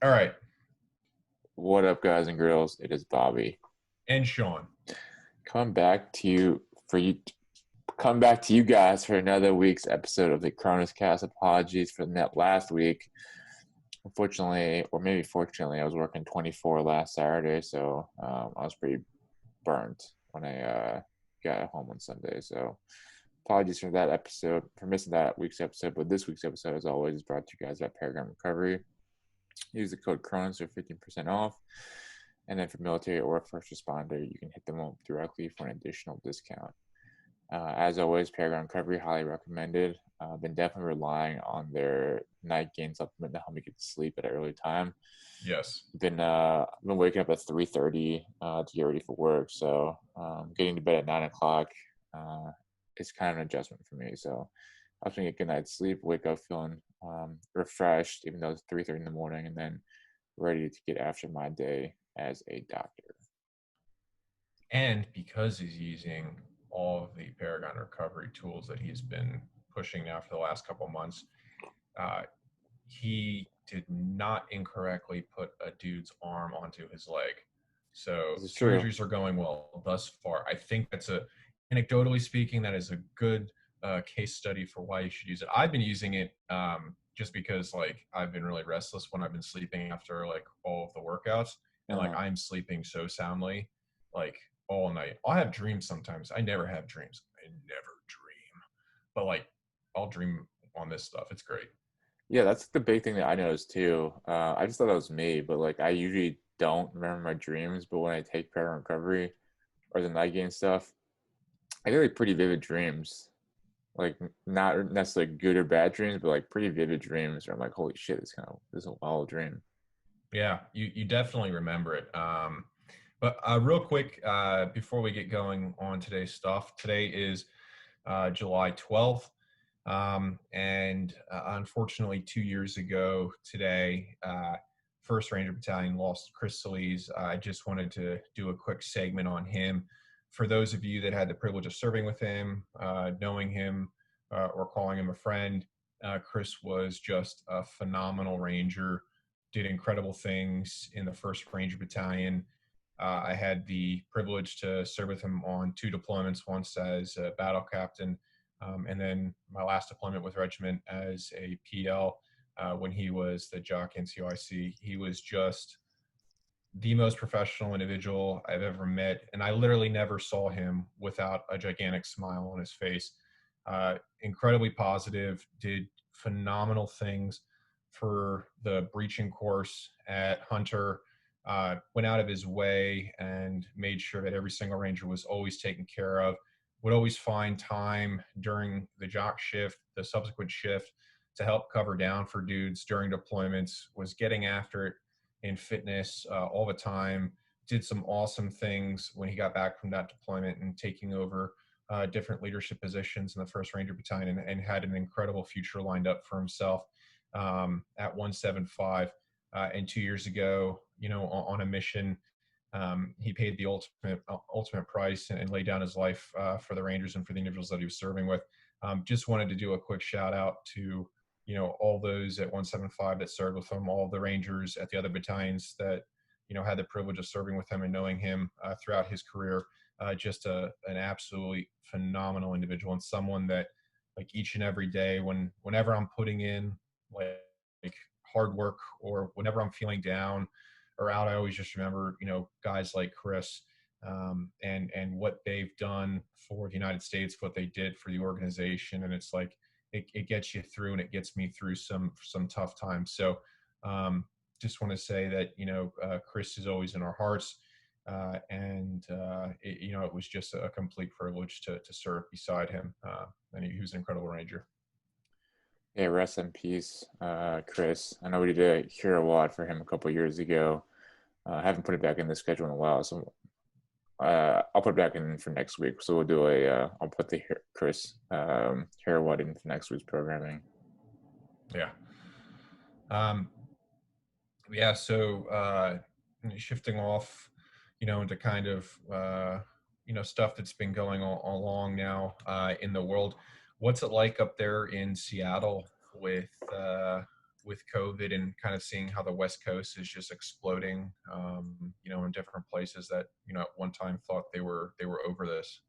All right. What up, guys and girls? It is Bobby. And Sean. Coming back to you for you, Come back to you guys for another week's episode of the Cronus Cast. Apologies for that last week. Unfortunately, or maybe fortunately, I was working 24 last Saturday, so I was pretty burnt when I got home on Sunday. So apologies for that episode, for missing that week's episode. But this week's episode, as always, is brought to you guys by Paragon Recovery. Use the code Cronus for 15% off. And then for military or first responder, you can hit them up directly for an additional discount. As always, Paragon Recovery, highly recommended. I've been definitely relying on their night gain supplement to help me get to sleep at an early time. Yes. Been waking up at 3:30 to get ready for work, so getting to bed at 9 o'clock is kind of an adjustment for me. So I was going to get good night's sleep, wake up feeling refreshed, even though it's 3:30 in the morning, and then ready to get after my day as a doctor. And because he's using all of the Paragon Recovery tools that he's been pushing now for the last couple of months, he did not incorrectly put a dude's arm onto his leg. So surgeries are going well thus far. I think that's anecdotally speaking, that is a good case study for why you should use it. I've been using it just because I've been really restless when I've been sleeping after all of the workouts, and I'm sleeping so soundly all night. I'll have dreams sometimes. I never have dreams. I never dream. But I'll dream on this stuff. It's great. Yeah, that's the big thing that I noticed too. I just thought that was me, but I usually don't remember my dreams. But when I take Paragon Recovery or the night gain stuff, I get pretty vivid dreams. Not necessarily good or bad dreams, but pretty vivid dreams where I'm like, holy shit, this is a wild dream. Yeah, you definitely remember it. But real quick, before we get going on today's stuff, today is July 12th. And unfortunately, 2 years ago today, 1st Ranger Battalion lost Chris Solis. I just wanted to do a quick segment on him. For those of you that had the privilege of serving with him, knowing him, or calling him a friend, Chris was just a phenomenal Ranger, did incredible things in the 1st Ranger Battalion. I had the privilege to serve with him on 2 deployments, once as a battle captain, and then my last deployment with regiment as a PL when he was the jock NCOIC. He was just the most professional individual I've ever met, and I literally never saw him without a gigantic smile on his face. Incredibly positive, did phenomenal things for the breaching course at Hunter, went out of his way and made sure that every single Ranger was always taken care of, would always find time during the jock shift, the subsequent shift, to help cover down for dudes during deployments, was getting after it in fitness all the time, did some awesome things when he got back from that deployment and taking over different leadership positions in the 1st Ranger Battalion, and had an incredible future lined up for himself at 175. And 2 years ago, on a mission, he paid the ultimate price and laid down his life for the Rangers and for the individuals that he was serving with. Just wanted to do a quick shout out to all those at 175 that served with him, all of the Rangers at the other battalions that had the privilege of serving with him and knowing him throughout his career. Just an absolutely phenomenal individual, and someone that each and every day, whenever I'm putting in hard work, or whenever I'm feeling down or out, I always just remember guys like Chris and what they've done for the United States, what they did for the organization, and it's it gets you through, and it gets me through some tough times. So just want to say that Chris is always in our hearts, and it was just a complete privilege to serve beside him, and he was an incredible Ranger. Yeah, rest in peace, Chris. I know we did a hero watch for him a couple years ago. I haven't put it back in the schedule in a while, so I'll put it back in for next week. So we'll do I'll put the Chris hero watch in for next week's programming. Yeah. Yeah. So shifting off, into kind of stuff that's been going along now in the world. What's it like up there in Seattle with with COVID and kind of seeing how the West Coast is just exploding, in different places that, at one time thought they were over this.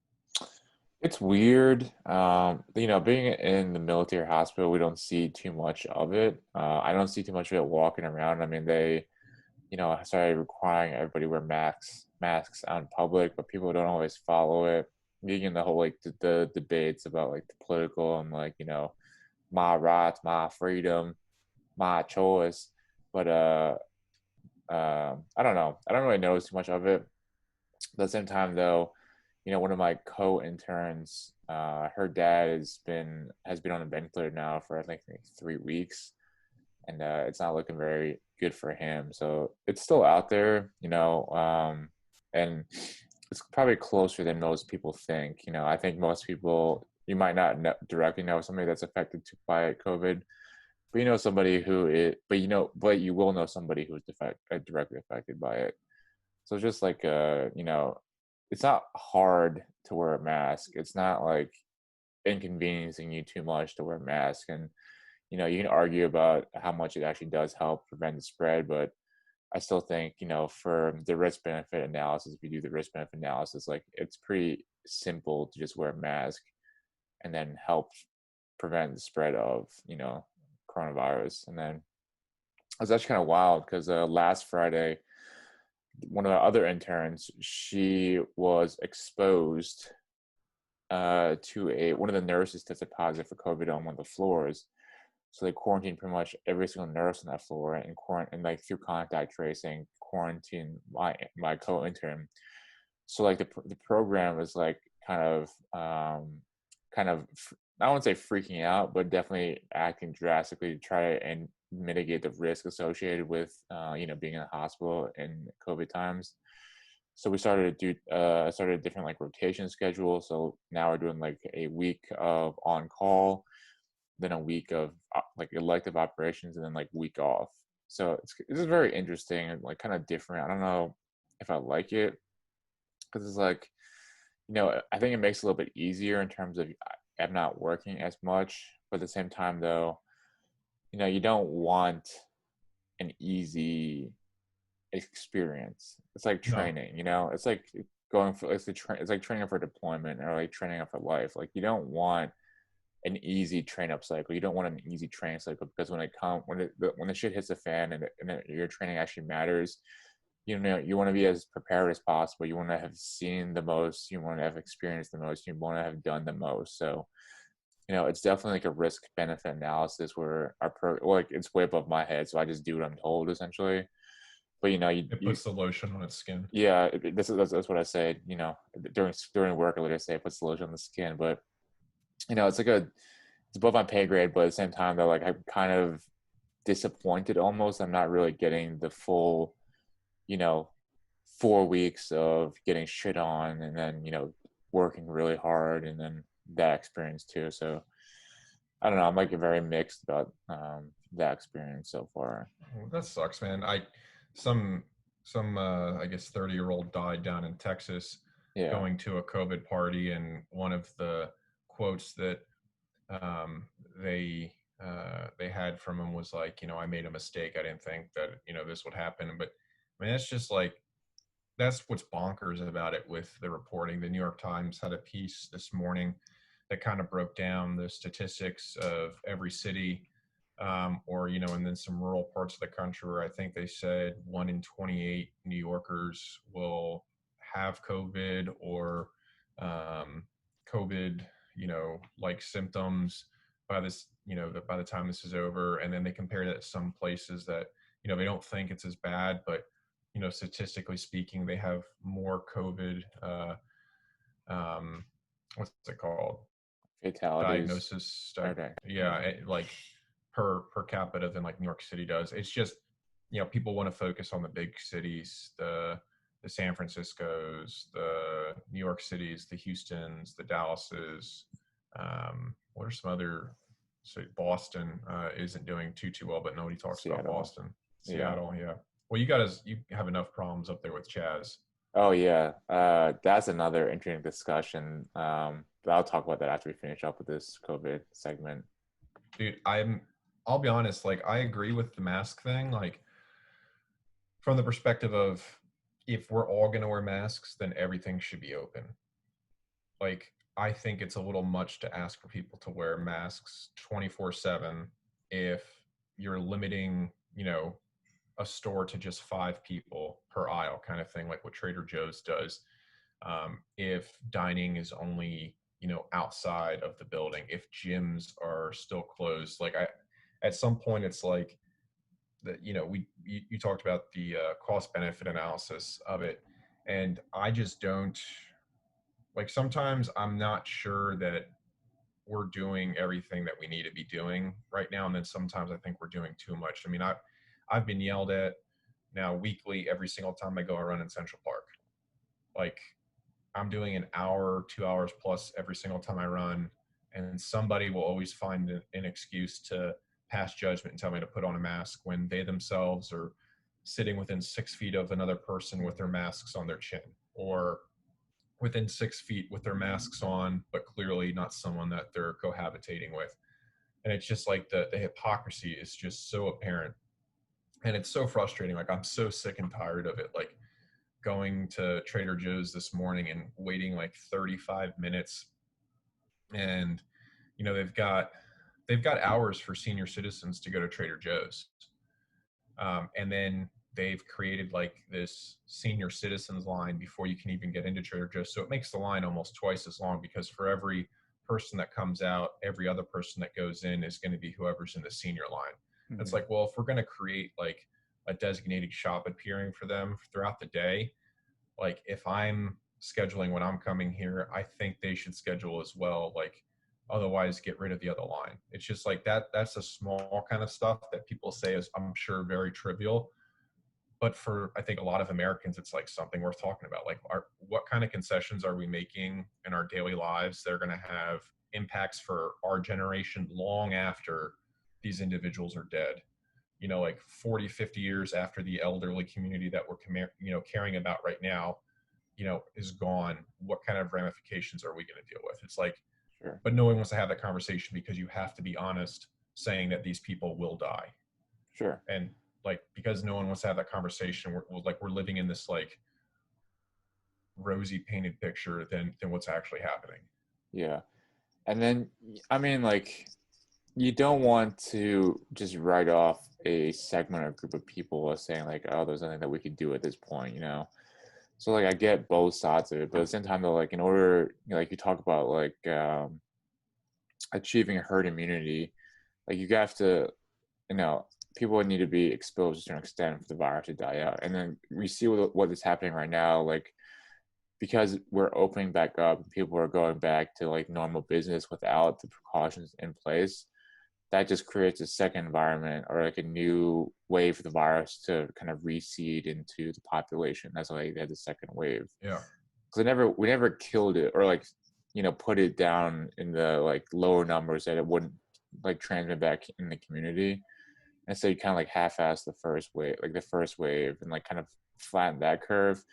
It's weird. Being in the military hospital, we don't see too much of it. I don't see too much of it walking around. I mean, they, started requiring everybody wear masks out in public, but people don't always follow it. Being in the whole like the debates about like the political and like my rights, my freedom, my choice. But I don't know. I don't really notice too much of it. At the same time, though, one of my co-interns, her dad has been on a ventilator now for I think 3 weeks, and it's not looking very good for him. So it's still out there, and it's probably closer than most people think. I think most people, you might not directly know somebody that's affected by COVID, but you know somebody who is, but you will know somebody who's directly affected by it. So it's just like, it's not hard to wear a mask. It's not like inconveniencing you too much to wear a mask. And, you can argue about how much it actually does help prevent the spread, but I still think, for the risk benefit analysis, if you do the risk benefit analysis, like it's pretty simple to just wear a mask and then help prevent the spread of, coronavirus. And then it was actually kind of wild because last Friday, one of our other interns, she was exposed to one of the nurses tested positive for COVID on one of the floors. So they quarantined pretty much every single nurse on that floor and like through contact tracing, quarantine my co-intern. So like the program was like kind of I wouldn't say freaking out, but definitely acting drastically to try and mitigate the risk associated with being in the hospital in COVID times. So we started a different like rotation schedule. So now we're doing like a week of on call, then a week of like elective operations, and then like week off. So it's very interesting and like kind of different. I don't know if I like it because it's like, I think it makes it a little bit easier in terms of I'm not working as much, but at the same time though, you don't want an easy experience. It's like training, it's like it's like training for deployment or like training for life. Like you don't want an easy train up cycle. You don't want an easy training cycle because when the shit hits the fan and your training actually matters, you want to be as prepared as possible. You want to have seen the most. You want to have experienced the most. You want to have done the most. So, it's definitely like a risk benefit analysis where it's way above my head. So I just do what I'm told essentially. But It puts the lotion on its skin. Yeah, that's what I say. During work, I would say it puts the lotion on the skin. But it's above my pay grade. But at the same time, though, like I'm kind of disappointed almost. I'm not really getting the full 4 weeks of getting shit on and then, working really hard and then that experience too. So I don't know. I'm like very mixed about that experience so far. Well, that sucks, man. Some I guess 30-year-old died down in Texas going to a COVID party, and one of the quotes that they had from him was like, I made a mistake. I didn't think that this would happen. But I mean, that's just like, that's what's bonkers about it with the reporting. The New York Times had a piece this morning that kind of broke down the statistics of every city, and then some rural parts of the country where I think they said 1 in 28 New Yorkers will have COVID or COVID, like symptoms by by the time this is over. And then they compare that to some places that, they don't think it's as bad, but statistically speaking, they have more COVID, what's it called? Fatalities. Diagnosis. Okay. Yeah, like per capita than like New York City does. It's just, people want to focus on the big cities, the San Franciscos, the New York Cities, the Houstons, the Dallases. What are some other? So Boston isn't doing too well, but nobody talks about Boston. Seattle, yeah. Well, you have enough problems up there with CHAZ. Oh yeah, that's another interesting discussion. But I'll talk about that after we finish up with this COVID segment. Dude, I'm I'll be honest, like I agree with the mask thing, like from the perspective of if we're all going to wear masks, then everything should be open. Like I think it's a little much to ask for people to wear masks 24/7 if you're limiting, a store to just 5 people per aisle kind of thing, like what Trader Joe's does. If dining is only, outside of the building, if gyms are still closed, like at some point it's like that, you talked about the cost benefit analysis of it. And I just don't like, sometimes I'm not sure that we're doing everything that we need to be doing right now. And then sometimes I think we're doing too much. I mean, I've been yelled at now weekly every single time I go and run in Central Park. Like I'm doing an hour, 2 hours plus every single time I run, and somebody will always find an excuse to pass judgment and tell me to put on a mask when they themselves are sitting within 6 feet of another person with their masks on their chin, or within 6 feet with their masks on, but clearly not someone that they're cohabitating with. And it's just like the hypocrisy is just so apparent. And it's so frustrating. Like I'm so sick and tired of it. Like going to Trader Joe's this morning and waiting like 35 minutes. And, they've got hours for senior citizens to go to Trader Joe's. And then they've created like this senior citizens line before you can even get into Trader Joe's. So it makes the line almost twice as long, because for every person that comes out, every other person that goes in is going to be whoever's in the senior line. Mm-hmm. It's like, well, if we're going to create like a designated shop appearing for them throughout the day, like if I'm scheduling when I'm coming here, I think they should schedule as well. Like otherwise get rid of the other line. It's just like that's a small kind of stuff that people say is, I'm sure, very trivial. But for, I think, a lot of Americans, it's like something worth talking about. Like what kind of concessions are we making in our daily lives that are going to have impacts for our generation long after these individuals are dead? Like 40, 50 years after the elderly community that we're, caring about right now, is gone. What kind of ramifications are we going to deal with? It's like, sure. But no one wants to have that conversation because you have to be honest saying that these people will die. Sure. And like, because no one wants to have that conversation, we're living in this like rosy painted picture than what's actually happening. Yeah. And then, I mean, like, you don't want to just write off a segment or group of people as saying like, oh, there's nothing that we could do at this point, So like I get both sides of it, but at the same time though, like in order, like you talk about like achieving herd immunity, like you have to, people need to be exposed to an extent for the virus to die out. And then we see what is happening right now, like because we're opening back up, people are going back to like normal business without the precautions in place. That just creates a second environment or like a new way for the virus to kind of reseed into the population. That's why they had the second wave. Yeah. Because we never killed it or like, put it down in the like lower numbers that it wouldn't like transmit back in the community. And so you kind of like half-ass the first wave, and like kind of flatten that curve.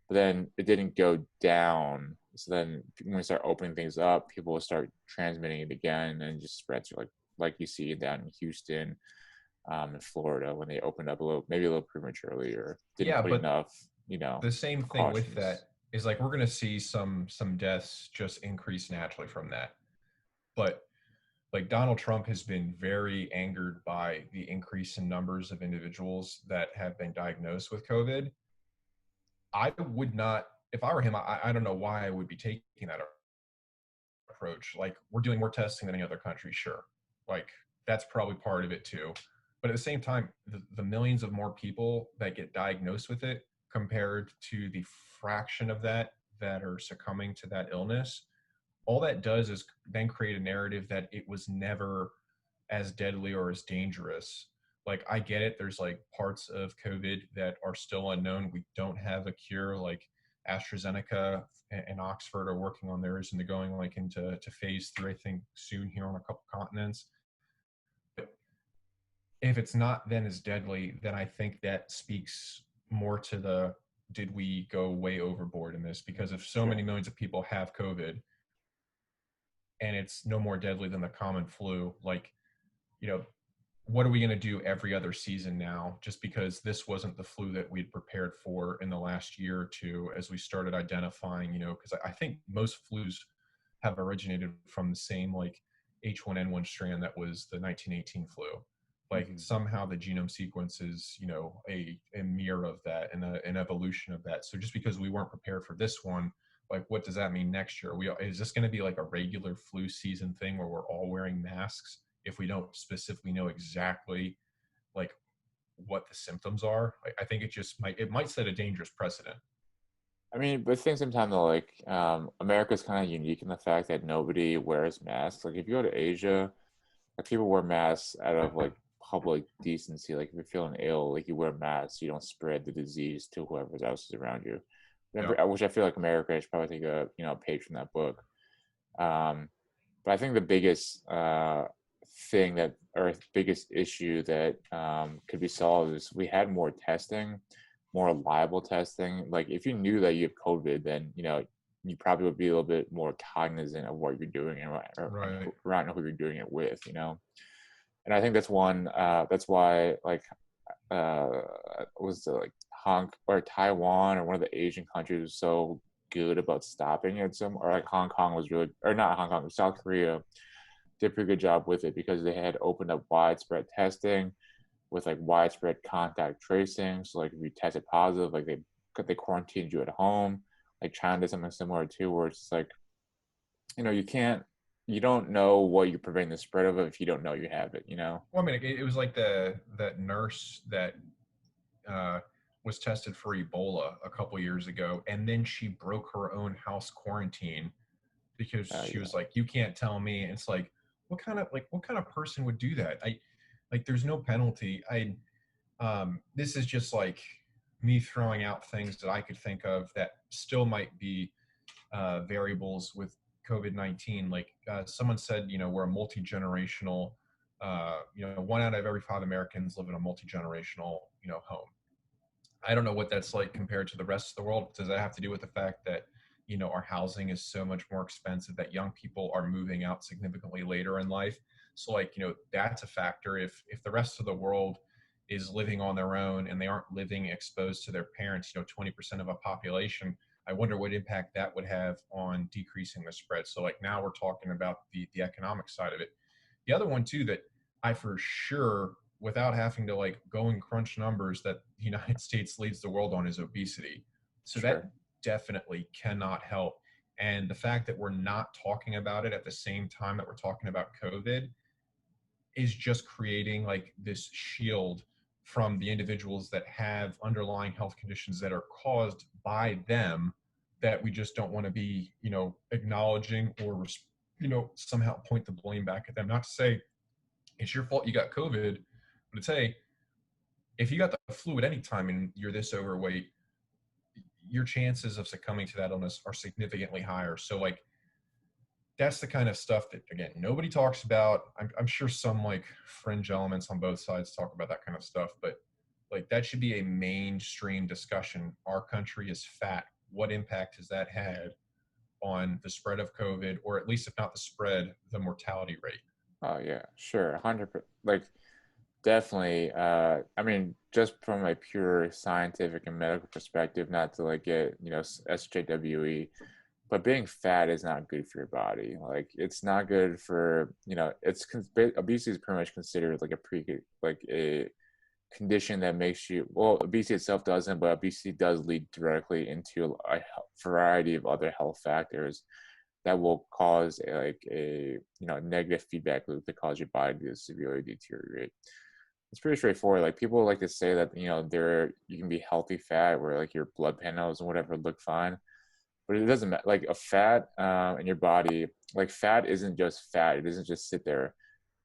But then it didn't go down. So then when we start opening things up, people will start transmitting it again and just spread to like you see down in Houston, in Florida when they opened up maybe a little prematurely or didn't put enough, the same thing with that is like we're going to see some deaths just increase naturally from that. But like Donald Trump has been very angered by the increase in numbers of individuals that have been diagnosed with COVID. I would not, if I were him, I don't know why I would be taking that approach. Like we're doing more testing than any other country, sure. Like that's probably part of it too. But at the same time, the millions of more people that get diagnosed with it compared to the fraction of that are succumbing to that illness, all that does is then create a narrative that it was never as deadly or as dangerous. Like I get it, there's like parts of COVID that are still unknown. We don't have a cure. Like AstraZeneca and Oxford are working on theirs, and they're going like into phase 3, I think, soon here on a couple continents. But if it's not then as deadly, then I think that speaks more to the, did we go way overboard in this? Because if so many millions of people have COVID and it's no more deadly than the common flu, like, what are we going to do every other season now, just because this wasn't the flu that we'd prepared for in the last year or two, as we started identifying, because I think most flus have originated from the same like H1N1 strand that was the 1918 flu. Like somehow the genome sequence is, a mirror of that and an evolution of that. So just because we weren't prepared for this one, like what does that mean next year? Is this going to be like a regular flu season thing where we're all wearing masks if we don't specifically know exactly like what the symptoms are? I think it might set a dangerous precedent. I mean, but I think sometimes though, like America's kind of unique in the fact that nobody wears masks. Like if you go to Asia, like people wear masks out of like public decency. Like if you're feeling ill, like you wear masks, you don't spread the disease to whoever else is around you. Yeah. Which I feel like America should probably take a page from that book. But I think the biggest thing that, or biggest issue that could be solved is we had more testing, more reliable testing. Like if you knew that you have COVID, then you probably would be a little bit more cognizant of what you're doing and around who you're doing it with. And I think that's one. That's why was it like Taiwan or one of the Asian countries was so good about stopping it. Or like Hong Kong was really, or not Hong Kong, South Korea did a pretty good job with it because they had opened up widespread testing with like widespread contact tracing. So like if you tested positive, like they quarantined you at home. Like China did something similar too, where it's like, you don't know what you're preventing the spread of it if you don't know you have it. Well, I mean, it was like that nurse that was tested for Ebola a couple years ago, and then she broke her own house quarantine because she was like, "You can't tell me." And it's like, what kind of person would do that? There's no penalty. This is just like me throwing out things that I could think of that still might be variables with COVID-19. Like someone said, we're a multi-generational, 1 out of every 5 Americans live in a multi-generational, home. I don't know what that's like compared to the rest of the world. Does that have to do with the fact that, our housing is so much more expensive, that young people are moving out significantly later in life? So that's a factor. If the rest of the world is living on their own and they aren't living exposed to their parents, 20% of a population, I wonder what impact that would have on decreasing the spread. So now we're talking about the economic side of it. The other one too, that I for sure, without having to go and crunch numbers, that the United States leads the world on, is obesity. So Sure. that definitely cannot help. And the fact that we're not talking about it at the same time that we're talking about COVID is just creating this shield from the individuals that have underlying health conditions that are caused by them, that we just don't want to be, acknowledging or, somehow point the blame back at them. Not to say it's your fault you got COVID, but it's, hey, if you got the flu at any time and you're this overweight, your chances of succumbing to that illness are significantly higher. So that's the kind of stuff that, again, nobody talks about. I'm sure some fringe elements on both sides talk about that kind of stuff, but that should be a mainstream discussion. Our country is fat. What impact has that had on the spread of COVID, or at least if not the spread, the mortality rate? Oh yeah, sure, 100%. Definitely. I mean, just from a pure scientific and medical perspective, not to get SJWE, but being fat is not good for your body. It's not good for obesity is pretty much considered a condition that makes you, well, obesity itself doesn't, but obesity does lead directly into a variety of other health factors that will cause a negative feedback loop that cause your body to severely deteriorate. It's pretty straightforward. People like to say that you can be healthy fat where your blood panels and whatever look fine, but it doesn't matter. A fat in your body, fat isn't just fat. It doesn't just sit there.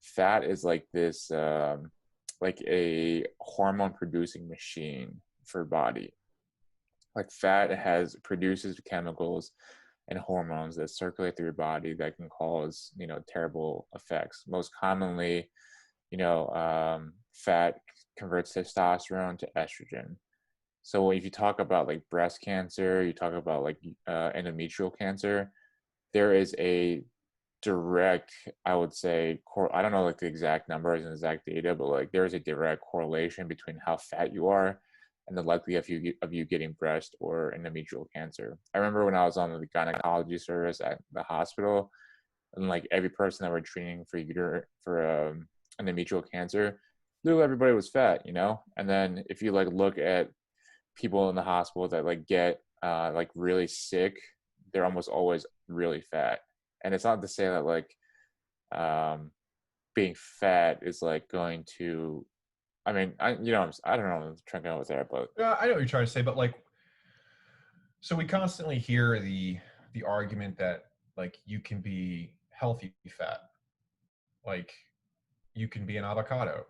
Fat is this a hormone producing machine for your body. Fat produces chemicals and hormones that circulate through your body that can cause terrible effects. Most commonly, fat converts testosterone to estrogen. So if you talk about breast cancer, you talk about endometrial cancer, there is a direct, I would say, I don't know like the exact numbers and exact data, but like there's a direct correlation between how fat you are and the likelihood of you getting breast or endometrial cancer. I remember when I was on the gynecology service at the hospital, and like every person that we're treating for endometrial cancer, literally everybody was fat, you know. And then if you like look at people in the hospital that like get like really sick, they're almost always really fat. And it's not to say that like being fat is like going to, I mean, I don't know, I'm trying to go with there, but I know what you're trying to say, but like, so we constantly hear the argument that like you can be healthy fat, like you can be an avocado.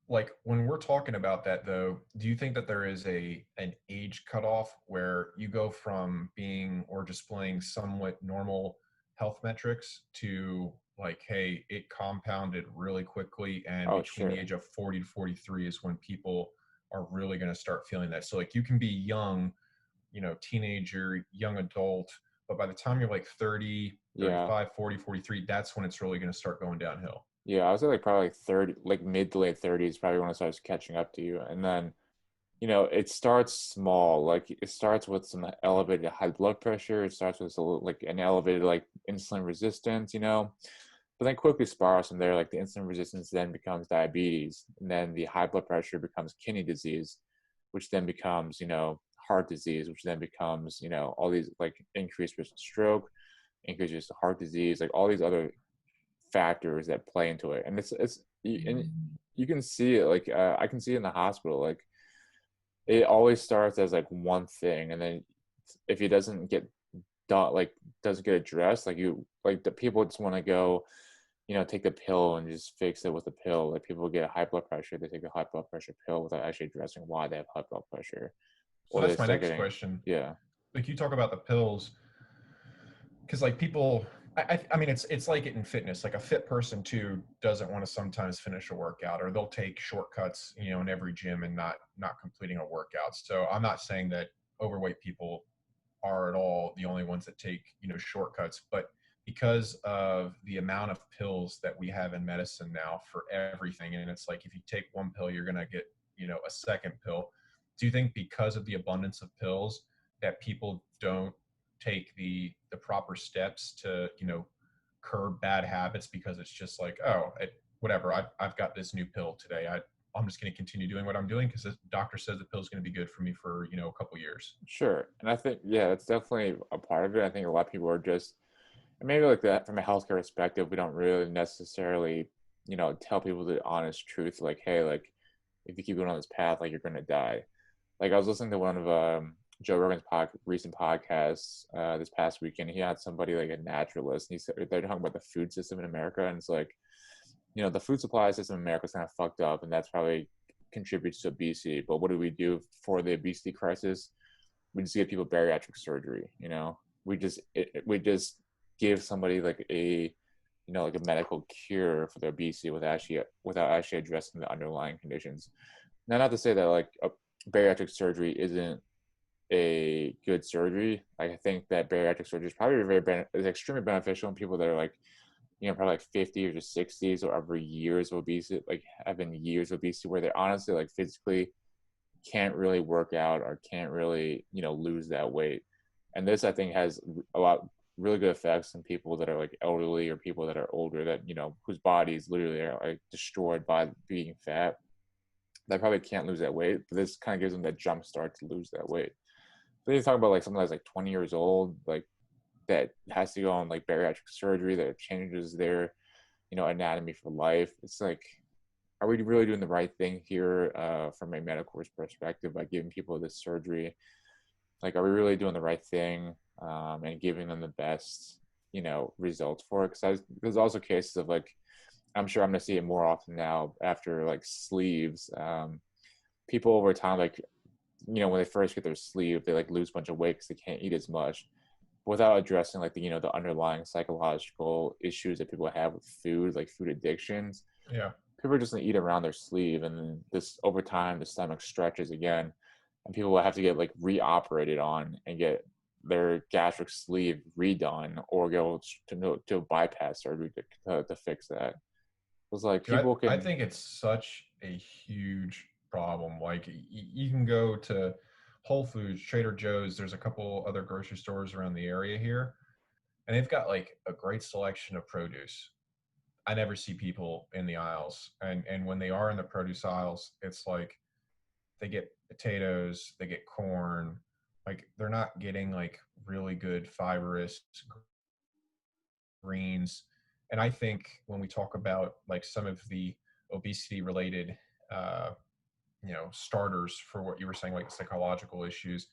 Like when we're talking about that though, do you think that there is an age cutoff where you go from being or displaying somewhat normal health metrics to like, hey, it compounded really quickly, and oh between the sure. age of 40 to 43 is when people are really going to start feeling that. So like you can be young, teenager, young adult, but by the time you're like 30, Yeah. 35, 40, 43, that's when it's really going to start going downhill. Yeah, I was at like probably like 30, like mid to late 30s, probably when it starts catching up to you. And then, it starts small. Like it starts with some elevated high blood pressure. It starts with like an elevated like insulin resistance, but then quickly spirals from there. Like the insulin resistance then becomes diabetes, and then the high blood pressure becomes kidney disease, which then becomes, heart disease, which then becomes, all these like increased risk of stroke, increased risk of heart disease, like all these other factors that play into it. And and you can see it like I can see it in the hospital. Like it always starts as like one thing, and then if it doesn't get done, like doesn't get addressed, like the people just want to go, take the pill and just fix it with the pill. Like people get high blood pressure, they take a high blood pressure pill without actually addressing why they have high blood pressure, So or they that's my start next getting, question. yeah. Like you talk about the pills, because like people, I mean, it's like it in fitness. Like a fit person too doesn't want to sometimes finish a workout, or they'll take shortcuts, in every gym and not completing a workout. So I'm not saying that overweight people are at all the only ones that take shortcuts, but because of the amount of pills that we have in medicine now for everything, and it's like if you take one pill, you're gonna get a second pill. Do you think because of the abundance of pills that people don't take the proper steps to curb bad habits, because it's just like, oh, whatever, I've got this new pill today, I'm just going to continue doing what I'm doing because the doctor says the pill is going to be good for me for a couple years. Sure. And I think, yeah, that's definitely a part of it. I think a lot of people are just, and maybe like that from a healthcare perspective, we don't really necessarily, tell people the honest truth. Like, hey, like if you keep going on this path, like you're going to die. Like I was listening to one of Joe Rogan's recent podcasts this past weekend. He had somebody like a naturalist, and he said they're talking about the food system in America, and it's like, the food supply system in America is kind of fucked up, and that's probably contributes to obesity. But what do we do for the obesity crisis? We just give people bariatric surgery. We just give somebody like a like a medical cure for their obesity without actually addressing the underlying conditions. Now, not to say that like bariatric surgery isn't a good surgery. Like I think that bariatric surgery is probably is extremely beneficial in people that are like, probably like 50 or just 60s or over years of obesity, like having years of obesity where they honestly like physically can't really work out or can't really, lose that weight. And this I think has a lot really good effects in people that are like elderly or people that are older that, whose bodies literally are like destroyed by being fat. They probably can't lose that weight, but this kind of gives them that jump start to lose that weight. Then you talk about like someone that's like 20 years old, like that has to go on like bariatric surgery that changes their, anatomy for life. It's like, are we really doing the right thing here from a medical perspective by giving people this surgery? Like, are we really doing the right thing and giving them the best, results for it? Because there's also cases of like, I'm sure I'm going to see it more often now after like sleeves. People over time, like, when they first get their sleeve, they like lose a bunch of weight because they can't eat as much without addressing like the underlying psychological issues that people have with food, like food addictions. Yeah. People are just gonna eat around their sleeve, and then this over time the stomach stretches again, and people will have to get like reoperated on and get their gastric sleeve redone or go to bypass surgery to fix that. It's like Dude, people I can. think it's such a huge problem. Like you can go to Whole Foods, Trader Joe's. There's a couple other grocery stores around the area here, and they've got like a great selection of produce. I never see people in the aisles, and when they are in the produce aisles, it's like they get potatoes, they get corn. Like they're not getting like really good fibrous greens. And I think when we talk about like some of the obesity related, uh, starters for what you were saying, like psychological issues,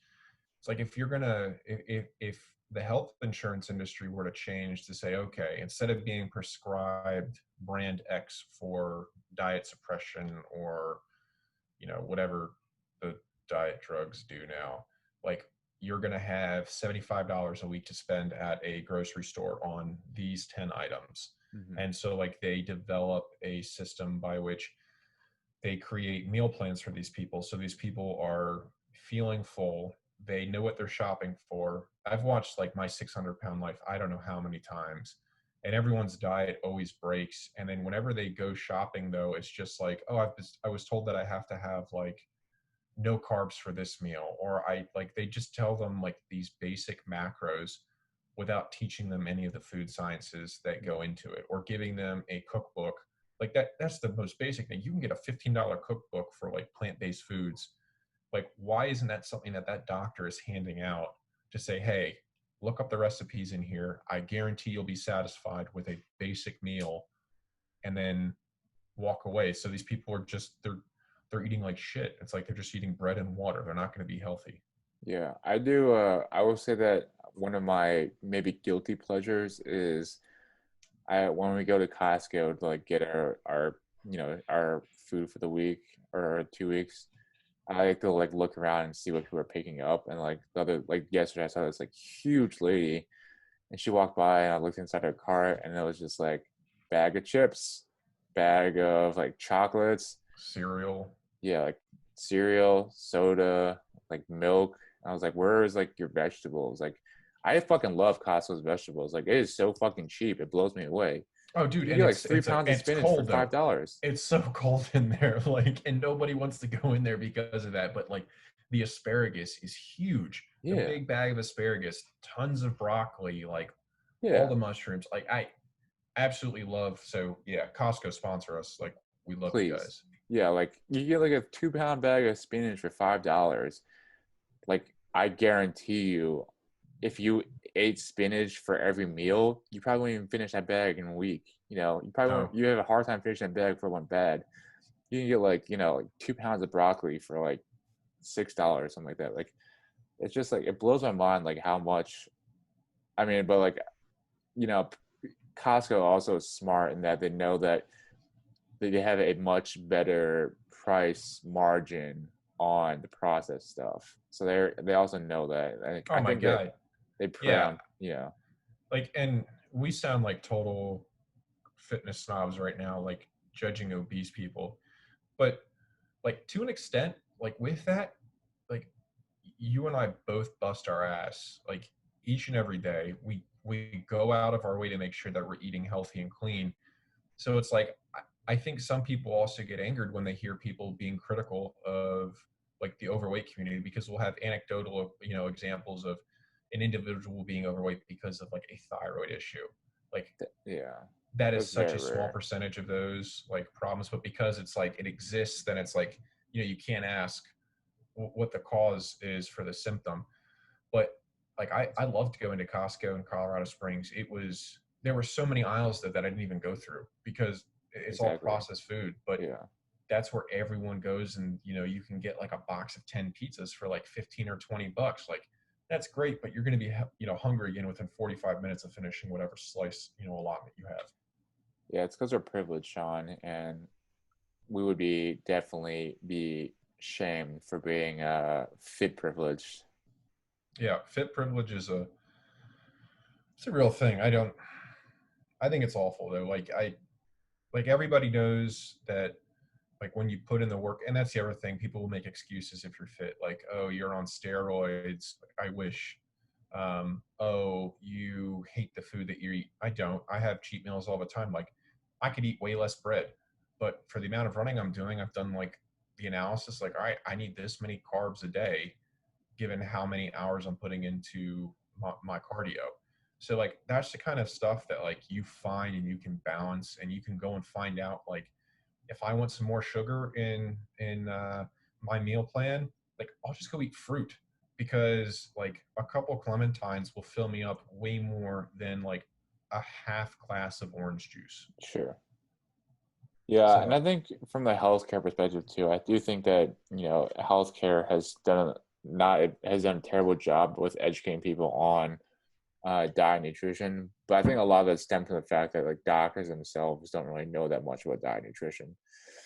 it's like if you're gonna, if the health insurance industry were to change to say, okay, instead of being prescribed brand X for diet suppression or whatever the diet drugs do now, like you're going to have $75 a week to spend at a grocery store on these 10 items. Mhm. And so like they develop a system by which they create meal plans for these people. So these people are feeling full. They know what they're shopping for. I've watched like My 600-Pound Life, I don't know how many times. And everyone's diet always breaks. And then whenever they go shopping, though, it's just like, oh, I was told that I have to have like no carbs for this meal, or I like they just tell them like these basic macros without teaching them any of the food sciences that go into it or giving them a cookbook. Like that's the most basic thing. You can get a $15 cookbook for like plant-based foods. Like why isn't that something that doctor is handing out to say, hey, look up the recipes in here, I guarantee you'll be satisfied with a basic meal, and then walk away. So these people are just they're eating like shit. It's like they're just eating bread and water. They're not going to be healthy. Yeah, I do. I will say that one of my maybe guilty pleasures is I when we go to Costco to like get our our food for the week or 2 weeks. I like to like look around and see what people are picking up. And like the other like yesterday, I saw this like huge lady, and she walked by, and I looked inside her cart, and it was just like bag of chips, bag of like chocolates, Cereal. yeah, like cereal, soda, like milk. I was like, where is like your vegetables? Like, I fucking love Costco's vegetables. Like, it is so fucking cheap. It blows me away. Oh, You dude, can and get like it's three it's a pounds of it's spinach for cold though. $5. It's so cold in there, like, and nobody wants to go in there because of that. But like, the asparagus is huge. A Yeah, big bag of asparagus, tons of broccoli, like all yeah, the mushrooms. Like I absolutely love. So yeah, Costco sponsor us. Like we love you please. guys. Yeah, like you get like a 2 pound bag of spinach for $5. Like, I guarantee you, if you ate spinach for every meal, you probably wouldn't even finish that bag in a week. You probably No, won't, you have a hard time finishing that bag for one bag. You can get like, like 2 pounds of broccoli for like $6, something like that. Like, it's just like it blows my mind like how much. I mean, but like you know, Costco also is smart in that they know that they have a much better price margin on the processed stuff. So they also know that. oh I my think that god, they prey yeah. on, Like, and we sound like total fitness snobs right now, like judging obese people, but like to an extent, like with that, like you and I both bust our ass like each and every day. We go out of our way to make sure that we're eating healthy and clean. So it's like I think some people also get angered when they hear people being critical of like the overweight community, because we'll have anecdotal examples of an individual being overweight because of like a thyroid issue. Like yeah, that is that's such very a small rare. percentage of those like problems, but because it's like it exists, then it's like you can't ask what the cause is for the symptom. But like I loved going to Costco in Colorado Springs. There were so many aisles that I didn't even go through because it's all Exactly. processed food. But Yeah. that's where everyone goes, and you can get like a box of 10 pizzas for like 15 or $20. Like that's great, but you're going to be hungry again within 45 minutes of finishing whatever slice allotment you have. Yeah, it's because we're privileged, Sean, and we would be definitely be shamed for being fit privileged. Yeah, fit privilege is it's a real thing. I think it's awful though. Like everybody knows that like when you put in the work, and that's the other thing, people will make excuses if you're fit, like, oh, you're on steroids. I wish Oh, you hate the food that you eat. I don't. I have cheat meals all the time. Like, I could eat way less bread, but for the amount of running I'm doing, I've done like the analysis, like, all right, I need this many carbs a day given how many hours I'm putting into my cardio. So like that's the kind of stuff that like you find and you can balance, and you can go and find out, like, if I want some more sugar in my meal plan, like I'll just go eat fruit, because like a couple clementines will fill me up way more than like a half glass of orange juice. Sure. Yeah, So and I like, think from the healthcare perspective too, I do think that, healthcare has done a terrible job with educating people on diet and nutrition. But I think a lot of it stems from the fact that like doctors themselves don't really know that much about diet and nutrition.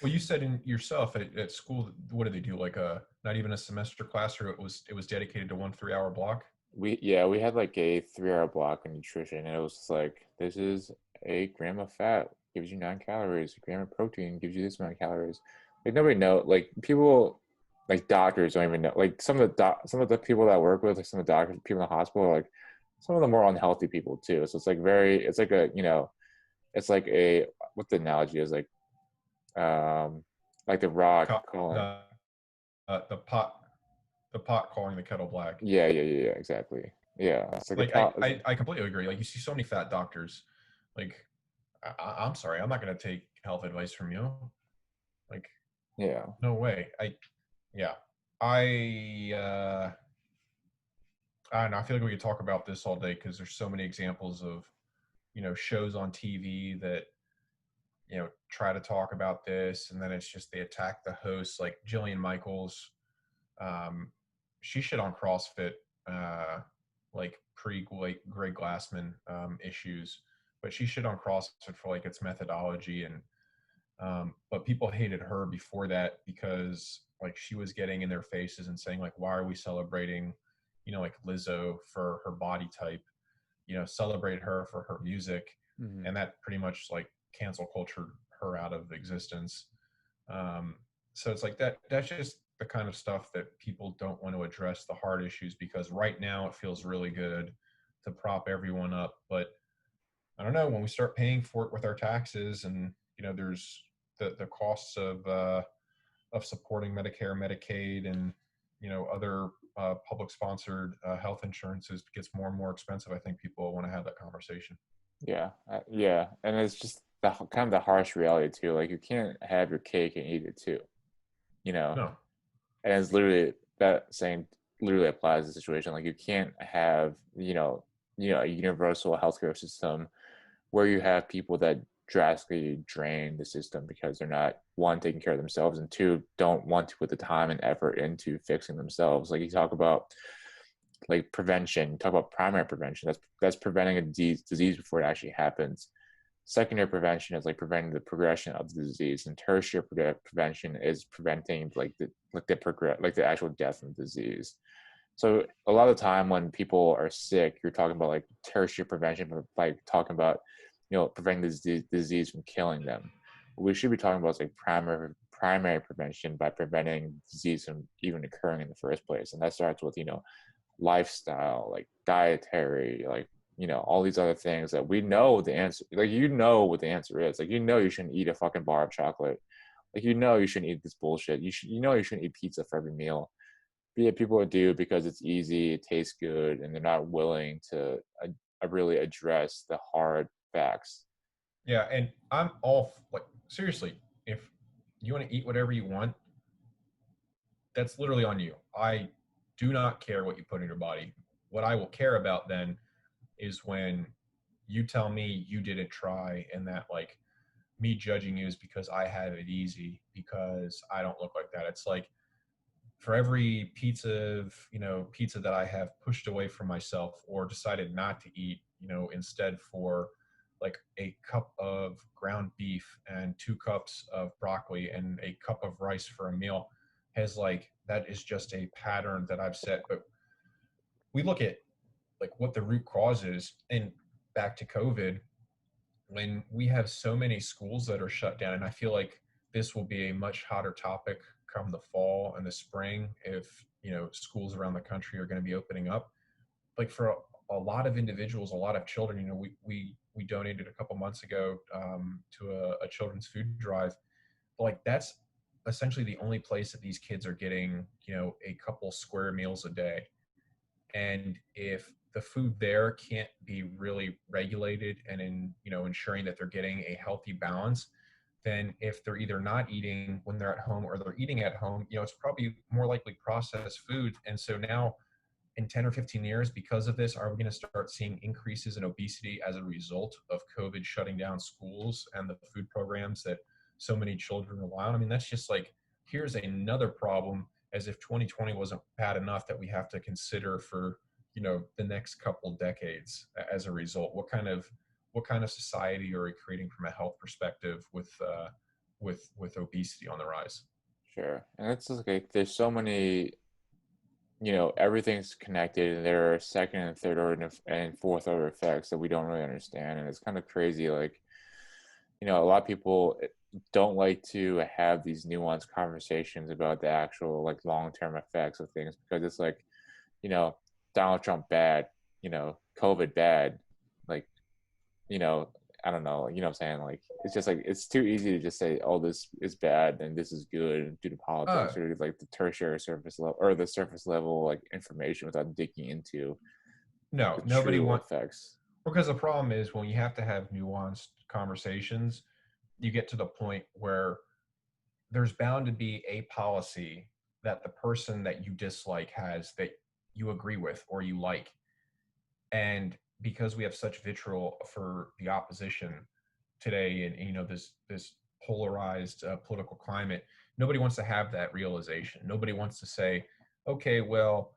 well, you said in yourself at school, what do they do? Like a not even a semester class, or it was dedicated to 1 3 hour block? We had like a 3 hour block on nutrition, and it was just like, this is a gram of fat gives you 9 calories, a gram of protein gives you this amount of calories. Like nobody know, like people, like doctors don't even know. Like some of the people that I work with, like some of the doctors, people in the hospital, are like some of the more unhealthy people too. So it's like it's like it's like a, what the analogy is, um like the rock calling. The the pot calling the kettle black. Yeah, exactly. Yeah, it's like Like I completely agree. Like you see so many fat doctors. Like I'm sorry, I'm not going to take health advice from you. Like yeah. no way. Yeah. I I don't know. I feel like we could talk about this all day because there's so many examples of shows on TV that try to talk about this, and then it's just they attack the hosts. Like Jillian Michaels, um, she shit on CrossFit, like pre Greg Glassman issues, but she shit on CrossFit for like its methodology, and but people hated her before that because like she was getting in their faces and saying like, why are we celebrating, like Lizzo for her body type, celebrate her for her music, Hmm. and that pretty much like cancel culture her out of existence. Um, so it's like that's just the kind of stuff that people don't want to address the hard issues, because right now it feels really good to prop everyone up, but I don't know, when we start paying for it with our taxes, and there's the costs of supporting Medicare, Medicaid, and other public sponsored health insurances gets more and more expensive. I think people want to have that conversation. Yeah, and it's just the kind of the harsh reality too. Like you can't have your cake and eat it too, you know. No. And it's literally that saying literally applies to the situation. Like you can't have a universal healthcare system where you have people that drastically drain the system because they're not, one, taking care of themselves, and two, don't want to put the time and effort into fixing themselves. Like you talk about like prevention, talk about primary prevention. That's preventing a disease before it actually happens. Secondary prevention is like preventing the progression of the disease, and tertiary prevention is preventing like the actual death of the disease. So a lot of the time when people are sick, you're talking about like tertiary prevention, but like talking about preventing the disease from killing them. What we should be talking about is like primary prevention by preventing disease from even occurring in the first place, and that starts with lifestyle, like dietary, like all these other things that we know the answer, like what the answer is. Like you shouldn't eat a fucking bar of chocolate. Like you shouldn't eat this bullshit. You shouldn't eat pizza for every meal. But yet people do because it's easy, it tastes good, and they're not willing to really address the hard facts. Yeah, and I'm all like, seriously, if you want to eat whatever you want, that's literally on you. I do not care what you put in your body. What I will care about then is when you tell me you didn't try, and that like me judging you is because I have it easy, because I don't look like that. It's like for every pizza that I have pushed away from myself or decided not to eat, instead for like a cup of ground beef and 2 cups of broccoli and a cup of rice for a meal, has like that is just a pattern that I've set. But we look at like what the root cause is, and back to COVID, when we have so many schools that are shut down, and I feel like this will be a much hotter topic come the fall and the spring if schools around the country are going to be opening up. like for a lot of individuals, a lot of children, we donated a couple months ago to a children's food drive. Like that's essentially the only place that these kids are getting, a couple square meals a day. And if the food there can't be really regulated and ensuring that they're getting a healthy balance, then if they're either not eating when they're at home or they're eating at home, it's probably more likely processed food. And so now in 10 or 15 years, because of this, are we going to start seeing increases in obesity as a result of COVID shutting down schools and the food programs that so many children rely on? I mean, that's just like, here's another problem, as if 2020 wasn't bad enough that we have to consider for, the next couple decades as a result. What kind of society are we creating from a health perspective with obesity on the rise? Sure. And it's just like there's so many, everything's connected, and there are second and third order and fourth order effects that we don't really understand. And it's kind of crazy. Like, a lot of people don't like to have these nuanced conversations about the actual like long-term effects of things, because it's like, Donald Trump bad, COVID bad, like, I don't know, what I'm saying? Like, it's just like, it's too easy to just say, oh, this is bad and this is good due to Uh, politics, or like the tertiary surface level or the surface level like information without digging into no, the nobody true wants, effects. because the problem is when you have to have nuanced conversations, you get to the point where there's bound to be a policy that the person that you dislike has that you agree with or you like. And because we have such vitriol for the opposition today, and this polarized political climate, nobody wants to have that realization. Nobody wants to say, okay, well,